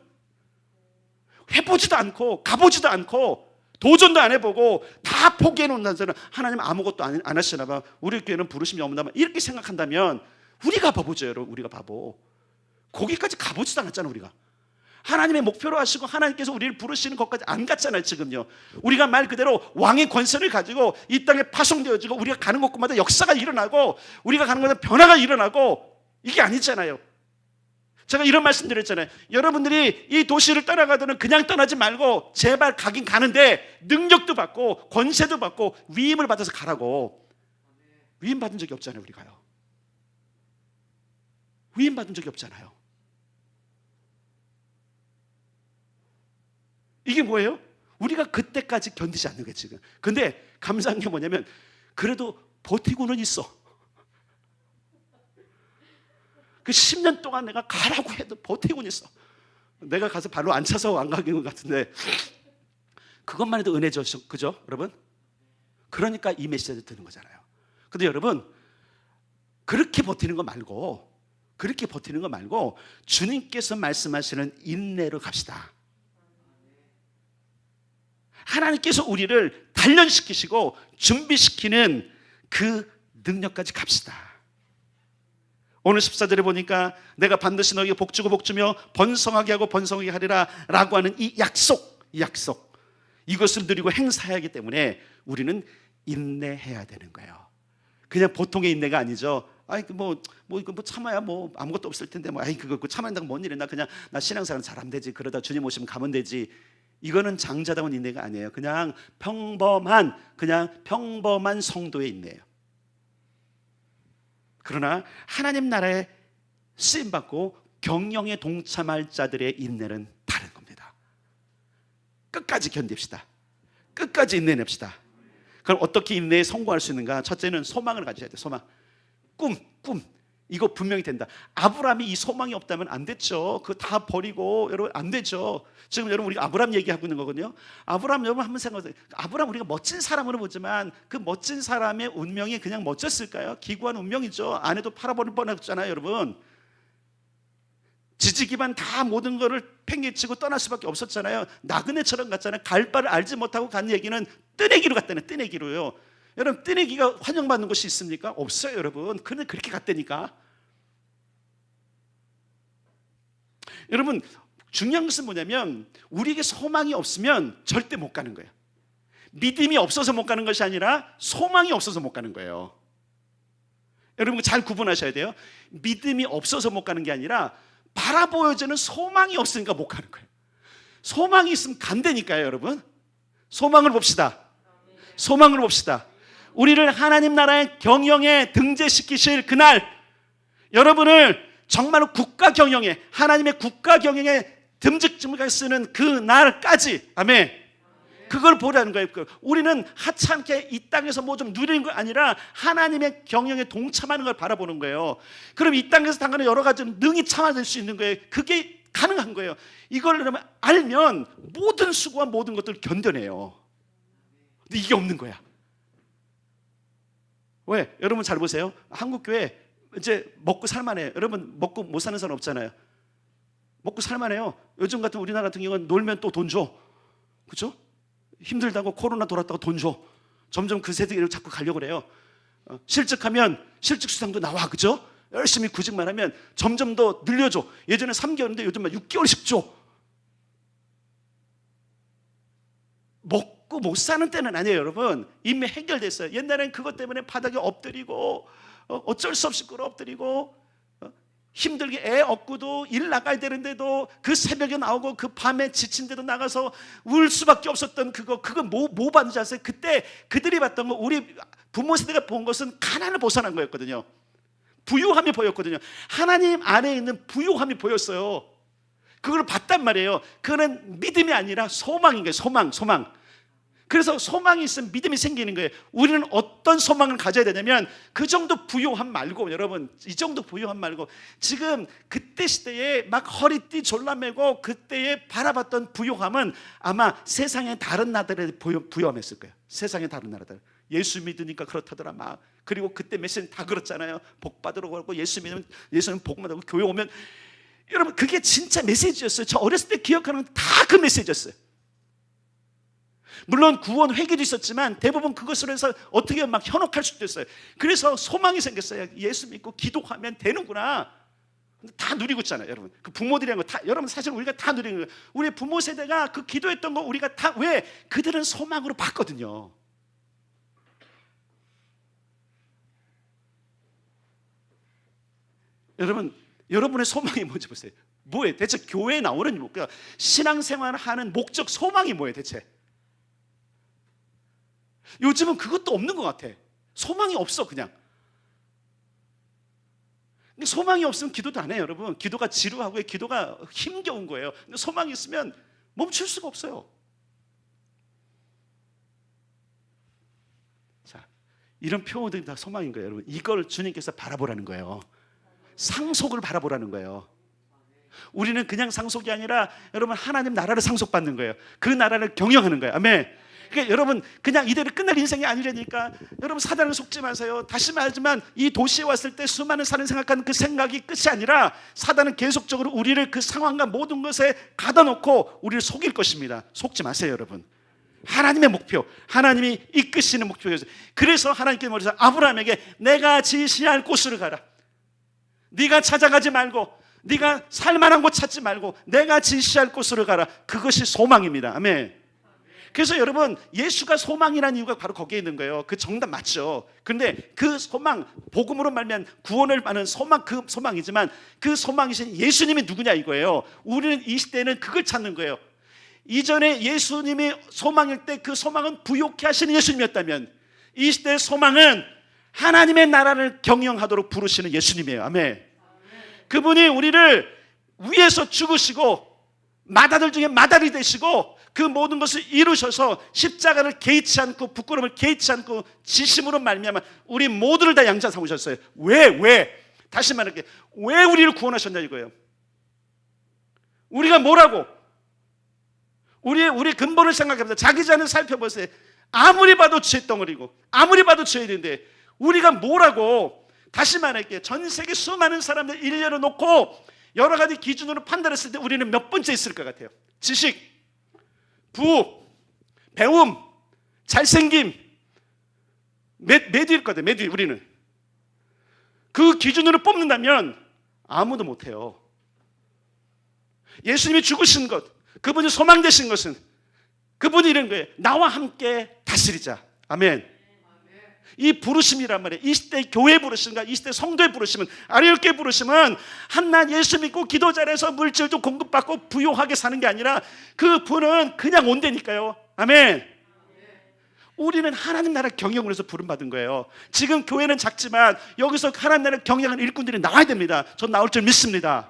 해보지도 않고 가보지도 않고 도전도 안 해보고 다 포기해 놓는 사람은 하나님 아무것도 안 하시나 봐. 우리 교회는 부르심이 없나 봐. 이렇게 생각한다면 우리가 바보죠, 여러분. 우리가 바보. 거기까지 가보지도 않았잖아. 우리가 하나님의 목표로 하시고 하나님께서 우리를 부르시는 것까지 안 갔잖아요, 지금요. 우리가 말 그대로 왕의 권세를 가지고 이 땅에 파송되어지고 우리가 가는 곳마다 역사가 일어나고 우리가 가는 곳마다 변화가 일어나고, 이게 아니잖아요. 제가 이런 말씀 드렸잖아요. 여러분들이 이 도시를 떠나가더니 그냥 떠나지 말고 제발 가긴 가는데 능력도 받고 권세도 받고 위임을 받아서 가라고. 위임 받은 적이 없잖아요, 우리가요. 위임 받은 적이 없잖아요. 이게 뭐예요? 우리가 그때까지 견디지 않는 거예요, 지금. 근데 감사한 게 뭐냐면 그래도 버티고는 있어. 그 10년 동안 내가 가라고 해도 버티고는 있어. 내가 가서 발로 안 차서 안 가는 것 같은데 그것만 해도 은혜죠. 그죠 여러분? 그러니까 이 메시지를 듣는 거잖아요. 근데 여러분, 그렇게 버티는 거 말고 주님께서 말씀하시는 인내로 갑시다. 하나님께서 우리를 단련시키시고 준비시키는 그 능력까지 갑시다. 오늘 14절에 보니까 내가 반드시 너희에게 복주고 복주며 번성하게 하고 번성하게 하리라 라고 하는 이 약속, 이것을 누리고 행사해야 하기 때문에 우리는 인내해야 되는 거예요. 그냥 보통의 인내가 아니죠. 아이 이거 참아야 아무것도 없을 텐데 그거 참아낸다고 뭔 일이야. 나 신앙생활 잘하면 되지. 그러다 주님 오시면 가면 되지. 이거는 장자다운 인내가 아니에요. 그냥 평범한 성도의 인내예요. 그러나 하나님 나라에 쓰임 받고 경영에 동참할 자들의 인내는 다른 겁니다. 끝까지 견딥시다. 끝까지 인내냅시다. 그럼 어떻게 인내에 성공할 수 있는가? 첫째는 소망을 가져야 돼요. 소망. 꿈. 이거 분명히 된다. 아브라함이 이 소망이 없다면 안 됐죠. 그거 다 버리고 여러분 안 되죠. 지금 여러분 우리가 아브라함 얘기하고 있는 거거든요. 아브라함 여러분 한번 생각해보세요. 아브라함 우리가 멋진 사람으로 보지만 그 멋진 사람의 운명이 그냥 멋졌을까요? 기구한 운명이죠. 아내도 팔아버릴 뻔했잖아요, 여러분. 지지기반 다 모든 거를 팽개치고 떠날 수밖에 없었잖아요. 나그네처럼 갔잖아요. 갈 바를 알지 못하고 간 얘기는 뜨내기로 갔다는 뜨내기로요. 여러분 뜨내기가 환영받는 곳이 있습니까? 없어요, 여러분. 그런데 그렇게 갔다니까. 여러분 중요한 것은 뭐냐면 우리에게 소망이 없으면 절대 못 가는 거예요. 믿음이 없어서 못 가는 것이 아니라 소망이 없어서 못 가는 거예요. 여러분 잘 구분하셔야 돼요. 믿음이 없어서 못 가는 게 아니라 바라보여지는 소망이 없으니까 못 가는 거예요. 소망이 있으면 간다니까요, 여러분. 소망을 봅시다. 우리를 하나님 나라의 경영에 등재시키실 그날, 여러분을 정말로 국가 경영에, 하나님의 국가 경영에 듬직듬직하게 쓰는 그 날까지, 아멘. 그걸 보라는 거예요. 우리는 하찮게 이 땅에서 뭐 좀 누리는 거 아니라 하나님의 경영에 동참하는 걸 바라보는 거예요. 그럼 이 땅에서 당하는 여러 가지 능히 참아낼 수 있는 거예요. 그게 가능한 거예요. 이걸 그러면 알면 모든 수고와 모든 것들을 견뎌내요. 근데 이게 없는 거야. 왜? 여러분 잘 보세요. 한국 교회 이제 먹고 살만해요. 여러분 먹고 못 사는 사람 없잖아요. 먹고 살만해요. 요즘 같은 우리나라 같은 경우는 놀면 또 돈 줘. 그렇죠? 힘들다고 코로나 돌았다고 돈 줘. 점점 그 세대로 자꾸 가려고 그래요. 실직하면 실직 수당도 나와. 그죠? 열심히 구직만 하면 점점 더 늘려줘. 예전에 3개월인데 요즘 6개월씩 줘. 먹고 못 사는 때는 아니에요, 여러분. 이미 해결됐어요. 옛날엔 그것 때문에 바닥에 엎드리고 어쩔 수 없이 끌어 엎드리고 힘들게 애 업고도 일 나가야 되는데도 그 새벽에 나오고 그 밤에 지친데도 나가서 울 수밖에 없었던 그거 뭐 받는지 아세요? 그때 그들이 봤던 거, 우리 부모 세대가 본 것은 가난을 벗어난 거였거든요. 부유함이 보였거든요. 하나님 안에 있는 부유함이 보였어요. 그걸 봤단 말이에요. 그거는 믿음이 아니라 소망인 거예요. 소망. 그래서 소망이 있으면 믿음이 생기는 거예요. 우리는 어떤 소망을 가져야 되냐면 그 정도 부유함 말고, 여러분 이 정도 부유함 말고 지금 그때 시대에 막 허리띠 졸라매고 그때에 바라봤던 부유함은 아마 세상의 다른 나라들의 부유함이었을 거예요. 세상의 다른 나라들. 예수 믿으니까 그렇다더라 막. 그리고 그때 메시지는 다 그렇잖아요. 복 받으러 가고 예수 믿으면 예수는 복 받고 교회 오면, 여러분 그게 진짜 메시지였어요. 저 어렸을 때 기억하는 다 그 메시지였어요. 물론 구원 회개도 있었지만 대부분 그것으로 해서 어떻게 막 현혹할 수도 있어요. 그래서 소망이 생겼어요. 예수 믿고 기도하면 되는구나. 다 누리고 있잖아요, 여러분. 그 부모들이란 거 다, 여러분 사실 우리가 다 누리는 거예요. 우리 부모 세대가 그 기도했던 거 우리가 다, 왜? 그들은 소망으로 봤거든요. 여러분, 여러분의 소망이 뭔지 보세요. 뭐예요? 대체 교회에 나오는 목적, 신앙생활을 하는 목적, 소망이 뭐예요, 대체? 요즘은 그것도 없는 것 같아. 소망이 없어, 그냥. 소망이 없으면 기도도 안 해요, 여러분. 기도가 지루하고 기도가 힘겨운 거예요. 근데 소망이 있으면 멈출 수가 없어요. 자, 이런 표현들이 다 소망인 거예요, 여러분. 이걸 주님께서 바라보라는 거예요. 상속을 바라보라는 거예요. 우리는 그냥 상속이 아니라 여러분 하나님 나라를 상속받는 거예요. 그 나라를 경영하는 거예요. 아멘. 그러니까 여러분 그냥 이대로 끝날 인생이 아니라니까. 여러분 사단을 속지 마세요. 다시 말하지만 이 도시에 왔을 때 수많은 사람이 생각하는 그 생각이 끝이 아니라 사단은 계속적으로 우리를 그 상황과 모든 것에 가둬놓고 우리를 속일 것입니다. 속지 마세요 여러분. 하나님의 목표, 하나님이 이끄시는 목표였어요. 그래서 하나님께서 말해서 아브라함에게 내가 지시할 곳으로 가라. 네가 찾아가지 말고, 네가 살만한 곳 찾지 말고 내가 지시할 곳으로 가라. 그것이 소망입니다. 아멘. 그래서 여러분 예수가 소망이라는 이유가 바로 거기에 있는 거예요. 그 정답 맞죠. 그런데 그 소망, 복음으로 말면 구원을 받는 소망, 그 소망이지만 그 소망이신 예수님이 누구냐 이거예요. 우리는 이 시대에는 그걸 찾는 거예요. 이전에 예수님이 소망일 때 그 소망은 부욕해 하시는 예수님이었다면 이 시대의 소망은 하나님의 나라를 경영하도록 부르시는 예수님이에요. 아멘. 그분이 우리를 위에서 죽으시고 마다들 중에 마다리 되시고 그 모든 것을 이루셔서 십자가를 개의치 않고 부끄러움을 개의치 않고 지심으로 말미암아 우리 모두를 다 양자 삼으셨어요. 왜? 다시 말할게요. 왜 우리를 구원하셨냐 이거예요. 우리가 뭐라고? 우리 근본을 생각해보세요. 자기 자신을 살펴보세요. 아무리 봐도 죄덩어리고 아무리 봐도 죄인인데 우리가 뭐라고? 다시 말할게요. 전 세계 수많은 사람들 일렬로 놓고 여러 가지 기준으로 판단했을 때 우리는 몇 번째 있을 것 같아요? 지식, 부, 배움, 잘생김, 몇 위일 것 같아요? 몇 위 우리는. 그 기준으로 뽑는다면 아무도 못해요. 예수님이 죽으신 것, 그분이 소망 되신 것은 그분이 이런 거예요. 나와 함께 다스리자. 아멘. 이 부르심이란 말이에요. 이 시대 교회 부르심과 이 시대 성도의 부르심은, 아리엘교회 부르심은 한낱 예수 믿고 기도 잘해서 물질도 공급받고 부유하게 사는 게 아니라 그 분은 그냥 온다니까요. 아멘. 우리는 하나님 나라 경영을 해서 부름받은 거예요. 지금 교회는 작지만 여기서 하나님 나라 경영하는 일꾼들이 나와야 됩니다. 전 나올 줄 믿습니다.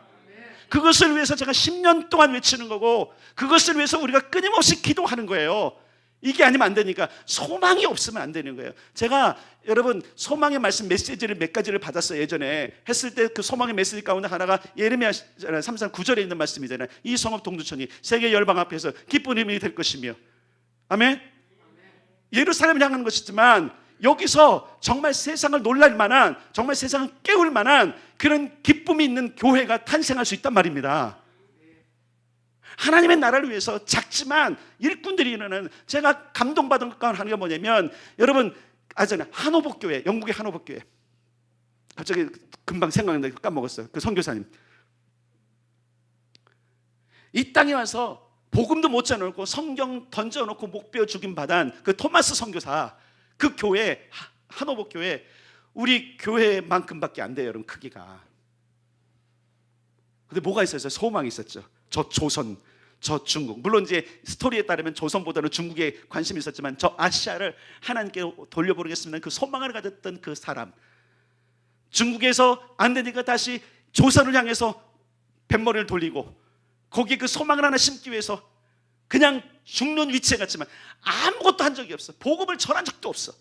그것을 위해서 제가 10년 동안 외치는 거고 그것을 위해서 우리가 끊임없이 기도하는 거예요. 이게 아니면 안 되니까 소망이 없으면 안 되는 거예요. 제가 여러분 소망의 말씀 메시지를 몇 가지를 받았어요. 예전에 했을 때 그 소망의 메시지 가운데 하나가 예레미야 3장 9절에 있는 말씀이잖아요. 이 성읍 동두천이 세계 열방 앞에서 기쁜 힘이 될 것이며, 아멘. 예루살렘을 향하는 것이지만 여기서 정말 세상을 놀랄 만한, 정말 세상을 깨울 만한 그런 기쁨이 있는 교회가 탄생할 수 있단 말입니다. 하나님의 나라를 위해서 작지만 일꾼들이 일어나는, 제가 감동받은 것 하나가 뭐냐면 여러분 아잖아요. 한호복 교회, 영국의 한호복 교회. 갑자기 금방 생각나는데 까먹었어요. 그 선교사님. 이 땅에 와서 복음도 못 전해놓고 성경 던져놓고 목베어 죽임 받은 그 토마스 선교사, 그 교회, 한호복 교회, 우리 교회만큼밖에 안 돼요. 여러분 크기가. 근데 뭐가 있었어요? 소망이 있었죠. 저 조선, 저 중국, 물론 이제 스토리에 따르면 조선보다는 중국에 관심이 있었지만 저 아시아를 하나님께 돌려보내겠습니다. 그 소망을 가졌던 그 사람, 중국에서 안 되니까 다시 조선을 향해서 뱃머리를 돌리고 거기에 그 소망을 하나 심기 위해서 그냥 죽는 위치에 갔지만 아무것도 한 적이 없어. 복음을 전한 적도 없어.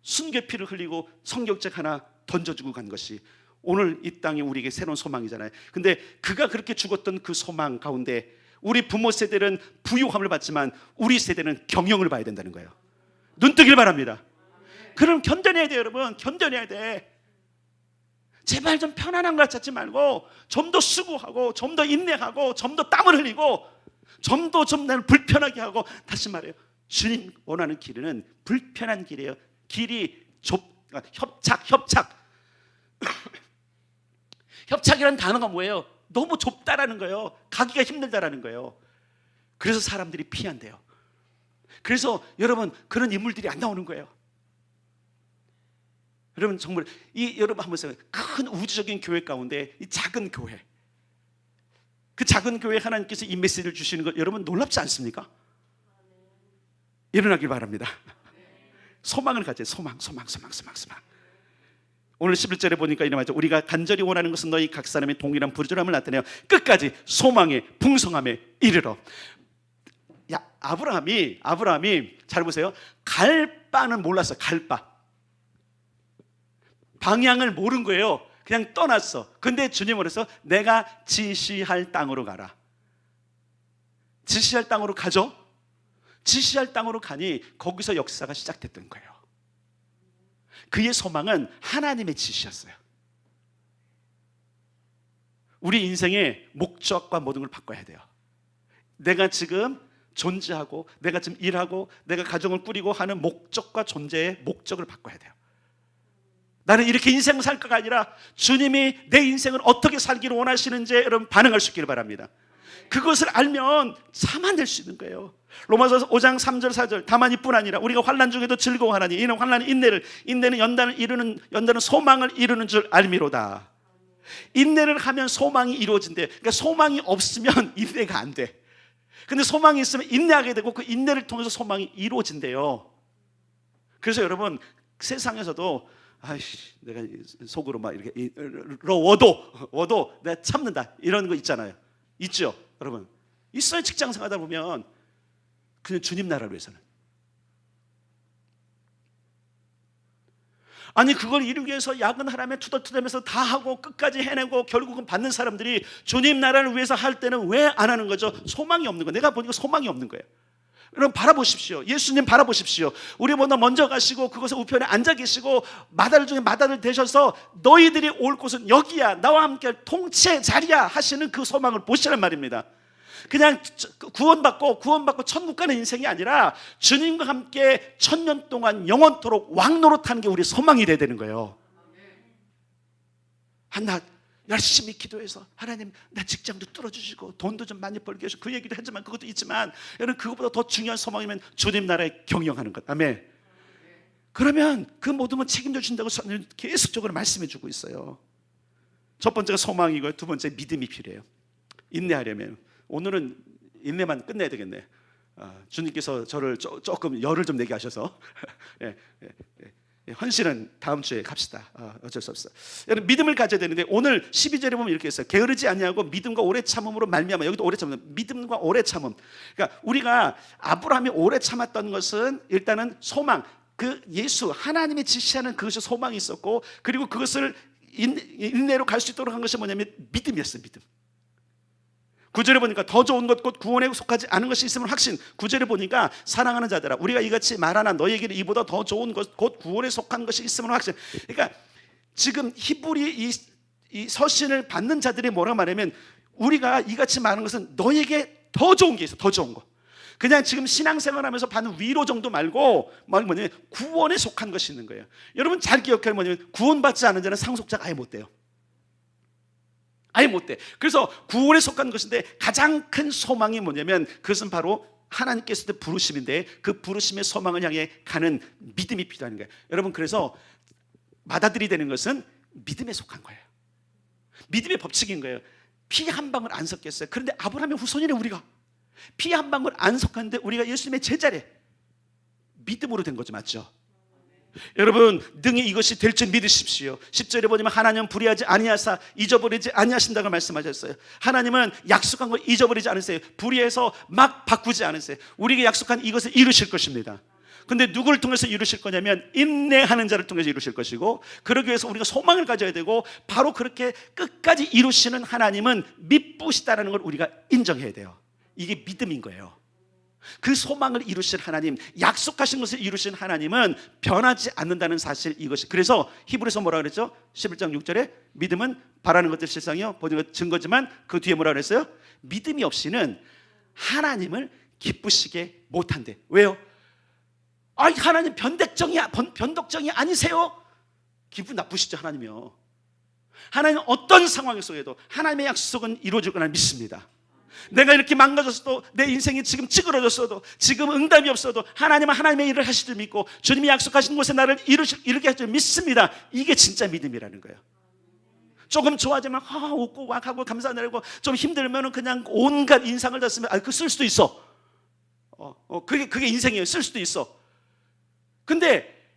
순교의 피를 흘리고 성경책 하나 던져주고 간 것이 오늘 이 땅에 우리에게 새로운 소망이잖아요. 근데 그가 그렇게 죽었던 그 소망 가운데 우리 부모 세대는 부유함을 받지만 우리 세대는 경영을 봐야 된다는 거예요. 눈 뜨길 바랍니다. 그럼 견뎌내야 돼요. 여러분 견뎌내야 돼. 제발 좀 편안한 것 찾지 말고 좀 더 수고하고 좀 더 인내하고 좀 더 땀을 흘리고 좀 나를 불편하게 하고, 다시 말해요, 주님 원하는 길은 불편한 길이에요. 길이 협착 협착이라는 단어가 뭐예요? 너무 좁다라는 거예요. 가기가 힘들다라는 거예요. 그래서 사람들이 피한대요. 그래서 여러분 그런 인물들이 안 나오는 거예요. 여러분 정말 여러분 한번 생각해요. 큰 우주적인 교회 가운데 이 작은 교회, 그 작은 교회 하나님께서 이 메시지를 주시는 거 여러분 놀랍지 않습니까? 일어나길 바랍니다. 소망을 가져요. 소망. 오늘 11절에 보니까 이런 말이죠. 우리가 간절히 원하는 것은 너희 각 사람의 동일한 부르짖음을 나타내어 끝까지 소망의 풍성함에 이르러. 야, 아브라함이 잘 보세요. 갈 바는 몰랐어. 갈 바. 방향을 모른 거예요. 그냥 떠났어. 근데 주님은 그래서 내가 지시할 땅으로 가라. 지시할 땅으로 가죠. 지시할 땅으로 가니 거기서 역사가 시작됐던 거예요. 그의 소망은 하나님의 지시였어요. 우리 인생의 목적과 모든 걸 바꿔야 돼요. 내가 지금 존재하고 내가 지금 일하고 내가 가정을 꾸리고 하는 목적과 존재의 목적을 바꿔야 돼요. 나는 이렇게 인생을 살까가 아니라 주님이 내 인생을 어떻게 살기를 원하시는지 여러분 반응할 수 있기를 바랍니다. 그것을 알면 참아낼 수 있는 거예요. 로마서 5장 3절 4절 다만 이뿐 아니라 우리가 환난 중에도 즐거워하나니 이는 환난은 인내는 연단은 소망을 이루는 줄 알미로다. 인내를 하면 소망이 이루어진대. 그러니까 소망이 없으면 인내가 안 돼. 근데 소망이 있으면 인내하게 되고 그 인내를 통해서 소망이 이루어진대요. 그래서 여러분 세상에서도 내가 속으로 막 이렇게 워도 내가 참는다 이런 거 있잖아요. 있죠, 여러분. 있어요. 직장 생활하다 보면 그냥 주님 나라를 위해서는. 아니 그걸 이루기 위해서 야근하라며 투덜투덜하면서 다 하고 끝까지 해내고 결국은 받는 사람들이 주님 나라를 위해서 할 때는 왜 안 하는 거죠? 소망이 없는 거예요. 내가 보니까 소망이 없는 거예요. 여러분 바라보십시오. 예수님 바라보십시오. 우리보다 먼저 가시고 그곳에 우편에 앉아 계시고 마다들 중에 마다들 되셔서 너희들이 올 곳은 여기야, 나와 함께 통치의 자리야 하시는 그 소망을 보시란 말입니다. 그냥 구원받고 천국 가는 인생이 아니라 주님과 함께 천년 동안 영원토록 왕노릇하는 게 우리 소망이 돼야 되는 거예요. 나 열심히 기도해서 하나님 나 직장도 뚫어주시고 돈도 좀 많이 벌게 해주시고 그 얘기도 하지만 그것도 있지만 여러분 그것보다 더 중요한 소망이면 주님 나라에 경영하는 것. 아멘. 그러면 그 모든 건 책임져 준다고 계속적으로 말씀해 주고 있어요. 첫 번째가 소망이고요. 두 번째 믿음이 필요해요. 인내하려면 오늘은 인내만 끝내야 되겠네. 주님께서 저를 조금 열을 좀 내게 하셔서 헌신은 다음 주에 갑시다. 어쩔 수 없어. 여러분 믿음을 가져야 되는데 오늘 12절에 보면 이렇게 했어요. 게으르지 아니하고 믿음과 오래 참음으로 말미암아. 여기도 오래 참음. 믿음과 오래 참음. 그러니까 우리가 아브라함이 오래 참았던 것은 일단은 소망. 그 예수 하나님이 지시하는 그것이 소망이 있었고 그리고 그것을 인내로 갈 수 있도록 한 것이 뭐냐면 믿음이었어요. 믿음. 9절에 보니까 더 좋은 것 곧 구원에 속하지 않은 것이 있음을 확신. 9절에 보니까 사랑하는 자들아 우리가 이같이 말하나 너희에게는 이보다 더 좋은 것 곧 구원에 속한 것이 있음을 확신. 그러니까 지금 히브리 이 서신을 받는 자들이 뭐라고 말하면 우리가 이같이 말하는 것은 너희에게 더 좋은 게 있어. 더 좋은 거. 그냥 지금 신앙생활하면서 받는 위로 정도 말고 뭐냐면 구원에 속한 것이 있는 거예요. 여러분 잘 기억해야 뭐냐면 구원받지 않은 자는 상속자가 아예 못 돼요. 아예 못 돼. 그래서 구원에 속한 것인데 가장 큰 소망이 뭐냐면 그것은 바로 하나님께서 부르심인데 그 부르심의 소망을 향해 가는 믿음이 필요한 거예요. 여러분 그래서 맏아들이 되는 것은 믿음에 속한 거예요. 믿음의 법칙인 거예요. 피 한 방울 안 섞였어요. 그런데 아브라함의 후손이래. 우리가 피 한 방울 안 섞었는데 우리가 예수님의 제자래. 믿음으로 된 거죠. 맞죠? 여러분 능히 이것이 될 줄 믿으십시오. 10절에 보면 하나님은 불의하지 아니하사 잊어버리지 아니하신다고 말씀하셨어요. 하나님은 약속한 걸 잊어버리지 않으세요. 불의해서 막 바꾸지 않으세요. 우리에게 약속한 이것을 이루실 것입니다. 근데 누구를 통해서 이루실 거냐면 인내하는 자를 통해서 이루실 것이고 그러기 위해서 우리가 소망을 가져야 되고 바로 그렇게 끝까지 이루시는 하나님은 미쁘시다라는 걸 우리가 인정해야 돼요. 이게 믿음인 거예요. 그 소망을 이루신 하나님, 약속하신 것을 이루신 하나님은 변하지 않는다는 사실 이것이. 그래서 히브리서 뭐라 그랬죠? 11장 6절에 믿음은 바라는 것들 실상이요 보는 것 증거지만 그 뒤에 뭐라 그랬어요? 믿음이 없이는 하나님을 기쁘시게 못한대. 왜요? 하나님 변덕정이 아니세요? 기분 나쁘시죠 하나님이요. 하나님은 어떤 상황 속에도 하나님의 약속은 이루어질 거라 믿습니다. 내가 이렇게 망가졌어도 내 인생이 지금 찌그러졌어도 지금 응답이 없어도 하나님은 하나님의 일을 하실 줄 믿고 주님이 약속하신 곳에 나를 이루게 할 줄 믿습니다. 이게 진짜 믿음이라는 거예요. 조금 좋아지면 웃고 와하고 감사드리고 좀 힘들면 그냥 온갖 인상을 다 쓰면 그거 쓸 수도 있어. 그게 인생이에요. 쓸 수도 있어. 근데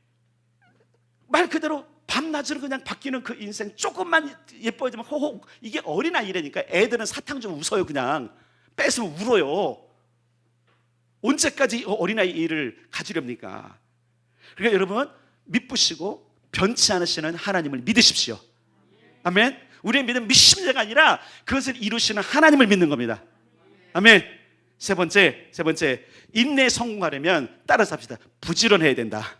말 그대로 밤낮으로 그냥 바뀌는 그 인생 조금만 예뻐지면 호호. 이게 어린아이라니까. 애들은 사탕 좀 웃어요. 그냥 뺏으면 울어요. 언제까지 어린아이 일을 가지렵니까? 그러니까 여러분 믿으시고 변치 않으시는 하나님을 믿으십시오. 아멘. 우리의 믿음 미심자가 아니라 그것을 이루시는 하나님을 믿는 겁니다. 아멘. 세 번째, 인내에 성공하려면 따라서 합시다. 부지런해야 된다.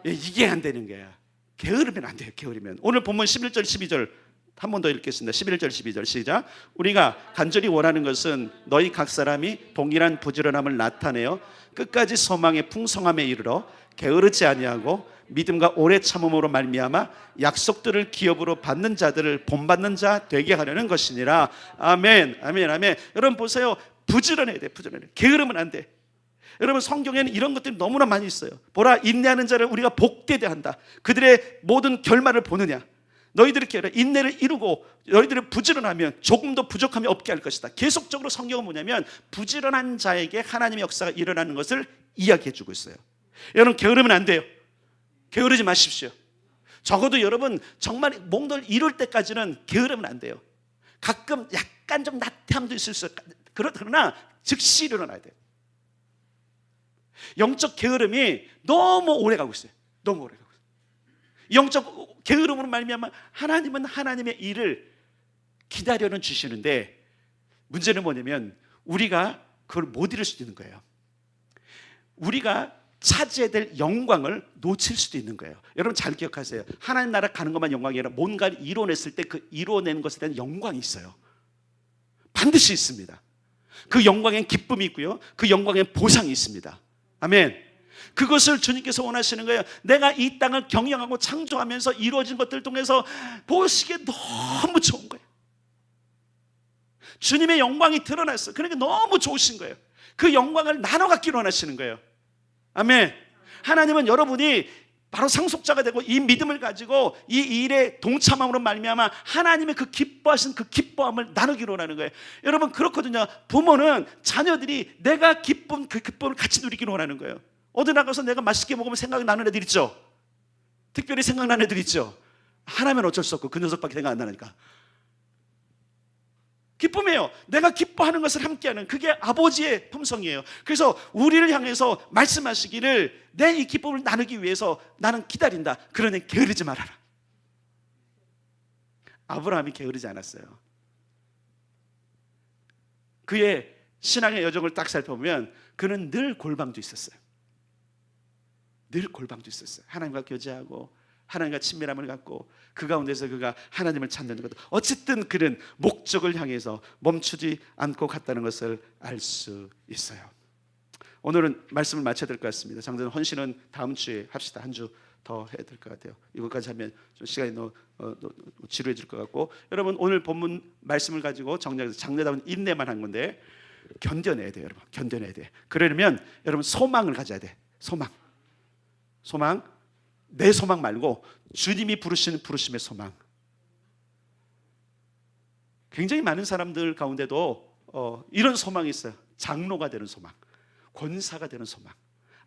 이게 안 되는 거야. 게으르면 안 돼요. 게으르면. 오늘 본문 11절 12절 한 번 더 읽겠습니다. 11절 12절 시작. 우리가 간절히 원하는 것은 너희 각 사람이 동일한 부지런함을 나타내어 끝까지 소망의 풍성함에 이르러 게으르지 아니하고 믿음과 오래 참음으로 말미암아 약속들을 기업으로 받는 자들을 본받는 자 되게 하려는 것이니라. 아멘. 아멘. 아멘. 여러분 보세요. 부지런해야 돼. 부지런해. 게으르면 안 돼. 여러분 성경에는 이런 것들이 너무나 많이 있어요. 보라, 인내하는 자를 우리가 복되게 한다. 그들의 모든 결말을 보느냐. 너희들이 인내를 이루고 너희들이 부지런하면 조금도 부족함이 없게 할 것이다. 계속적으로 성경은 뭐냐면 부지런한 자에게 하나님의 역사가 일어나는 것을 이야기해 주고 있어요. 여러분 게으르면 안 돼요. 게으르지 마십시오. 적어도 여러분 정말 뭔가를 이룰 때까지는 게으르면 안 돼요. 가끔 약간 좀 나태함도 있을 수 있어요. 그러나 즉시 일어나야 돼요. 영적 게으름이 너무 오래 가고 있어요. 너무 오래 가고 있어요. 영적 게으름으로 말미암아 하나님은 하나님의 일을 기다려는 주시는데 문제는 뭐냐면 우리가 그걸 못 이룰 수도 있는 거예요. 우리가 차지해야 될 영광을 놓칠 수도 있는 거예요. 여러분 잘 기억하세요. 하나님 나라 가는 것만 영광이 아니라 뭔가를 이뤄냈을 때 그 이뤄낸 것에 대한 영광이 있어요. 반드시 있습니다. 그 영광엔 기쁨이 있고요. 그 영광엔 보상이 있습니다. 아멘. 그것을 주님께서 원하시는 거예요. 내가 이 땅을 경영하고 창조하면서 이루어진 것들을 통해서 보시기에 너무 좋은 거예요. 주님의 영광이 드러났어요. 그러니까 너무 좋으신 거예요. 그 영광을 나눠 갖기로 원하시는 거예요. 아멘. 하나님은 여러분이 바로 상속자가 되고 이 믿음을 가지고 이 일에 동참함으로 말미암아 하나님의 그 기뻐하신 그 기뻐함을 나누기로 하는 거예요. 여러분 그렇거든요. 부모는 자녀들이 내가 기쁨 그 기쁨을 같이 누리기로 원하는 거예요. 어디 나가서 내가 맛있게 먹으면 생각이 나는 애들 있죠. 특별히 생각나는 애들 있죠. 하나면 어쩔 수 없고 그 녀석밖에 생각 안 나니까. 기쁨이에요. 내가 기뻐하는 것을 함께하는 그게 아버지의 품성이에요. 그래서 우리를 향해서 말씀하시기를 내 이 기쁨을 나누기 위해서 나는 기다린다. 그러니 게으르지 말아라. 아브라함이 게으르지 않았어요. 그의 신앙의 여정을 딱 살펴보면 그는 늘 골방도 있었어요. 늘 골방도 있었어요. 하나님과 교제하고 하나님과 친밀함을 갖고 그 가운데서 그가 하나님을 찾는 것. 어쨌든 그는 목적을 향해서 멈추지 않고 갔다는 것을 알 수 있어요. 오늘은 말씀을 마쳐야 될 것 같습니다. 장전 헌신은 다음 주에 합시다. 한 주 더 해야 될 것 같아요. 이것까지 하면 좀 시간이 지루해질 것 같고, 여러분 오늘 본문 말씀을 가지고 정리해서 장례답은 인내만 한 건데 견뎌내야 돼요. 여러분 견뎌내야 돼. 그러려면 여러분 소망을 가져야 돼. 소망, 내 소망 말고 주님이 부르시는 부르심의 소망. 굉장히 많은 사람들 가운데도 이런 소망이 있어요. 장로가 되는 소망, 권사가 되는 소망,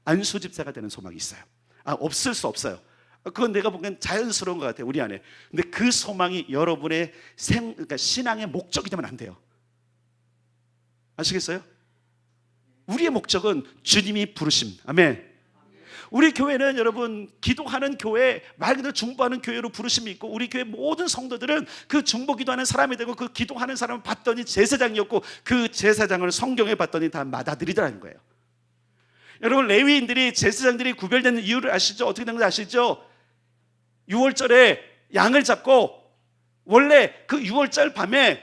안수집사가 되는 소망이 있어요. 없을 수 없어요. 그건 내가 보기엔 자연스러운 것 같아요, 우리 안에. 근데 그 소망이 여러분의 그러니까 신앙의 목적이 되면 안 돼요. 아시겠어요? 우리의 목적은 주님이 부르심. 아멘. 우리 교회는 여러분 기도하는 교회, 말 그대로 중보하는 교회로 부르심이 있고, 우리 교회 모든 성도들은 그 중보 기도하는 사람이 되고 그 기도하는 사람을 봤더니 제사장이었고 그 제사장을 성경에 봤더니 다 맏아들이더라는 거예요. 여러분 레위인들이 제사장들이 구별되는 이유를 아시죠? 어떻게 된 건지 아시죠? 6월절에 양을 잡고 원래 그 6월절 밤에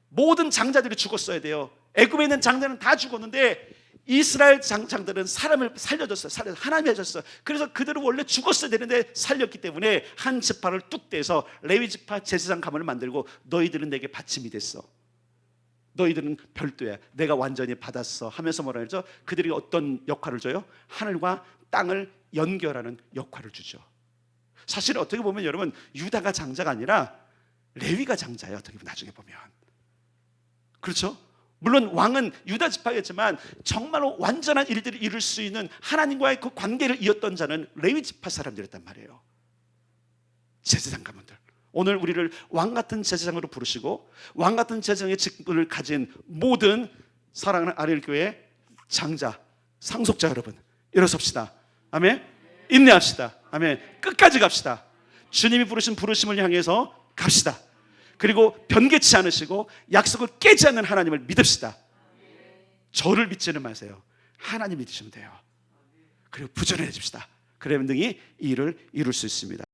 모든 장자들이 죽었어야 돼요. 애굽에 있는 장자는 다 죽었는데 이스라엘 장자들은 사람을 살려줬어요. 하나님이 해줬어요. 그래서 그들은 원래 죽었어야 되는데 살렸기 때문에 한 지파를 뚝 떼서 레위 지파 제사장 가문을 만들고 너희들은 내게 받침이 됐어. 너희들은 별도야. 내가 완전히 받았어 하면서 뭐라 그러죠? 그들이 어떤 역할을 줘요? 하늘과 땅을 연결하는 역할을 주죠. 사실 어떻게 보면 여러분 유다가 장자가 아니라 레위가 장자예요. 어떻게 보면 나중에 보면. 그렇죠? 물론 왕은 유다 지파였지만 정말로 완전한 일들을 이룰 수 있는 하나님과의 그 관계를 이었던 자는 레위 지파 사람들이었단 말이에요. 제사장 가문들. 오늘 우리를 왕같은 제사장으로 부르시고 왕같은 제사장의 직분을 가진 모든 사랑하는 아리엘교회 장자, 상속자 여러분, 일어섭시다. 아멘. 인내합시다. 아멘. 끝까지 갑시다. 주님이 부르신 부르심을 향해서 갑시다. 그리고 변개치 않으시고 약속을 깨지 않는 하나님을 믿읍시다. 저를 믿지는 마세요. 하나님 믿으시면 돼요. 그리고 부전해집시다. 그러면 능히 이 일을 이룰 수 있습니다.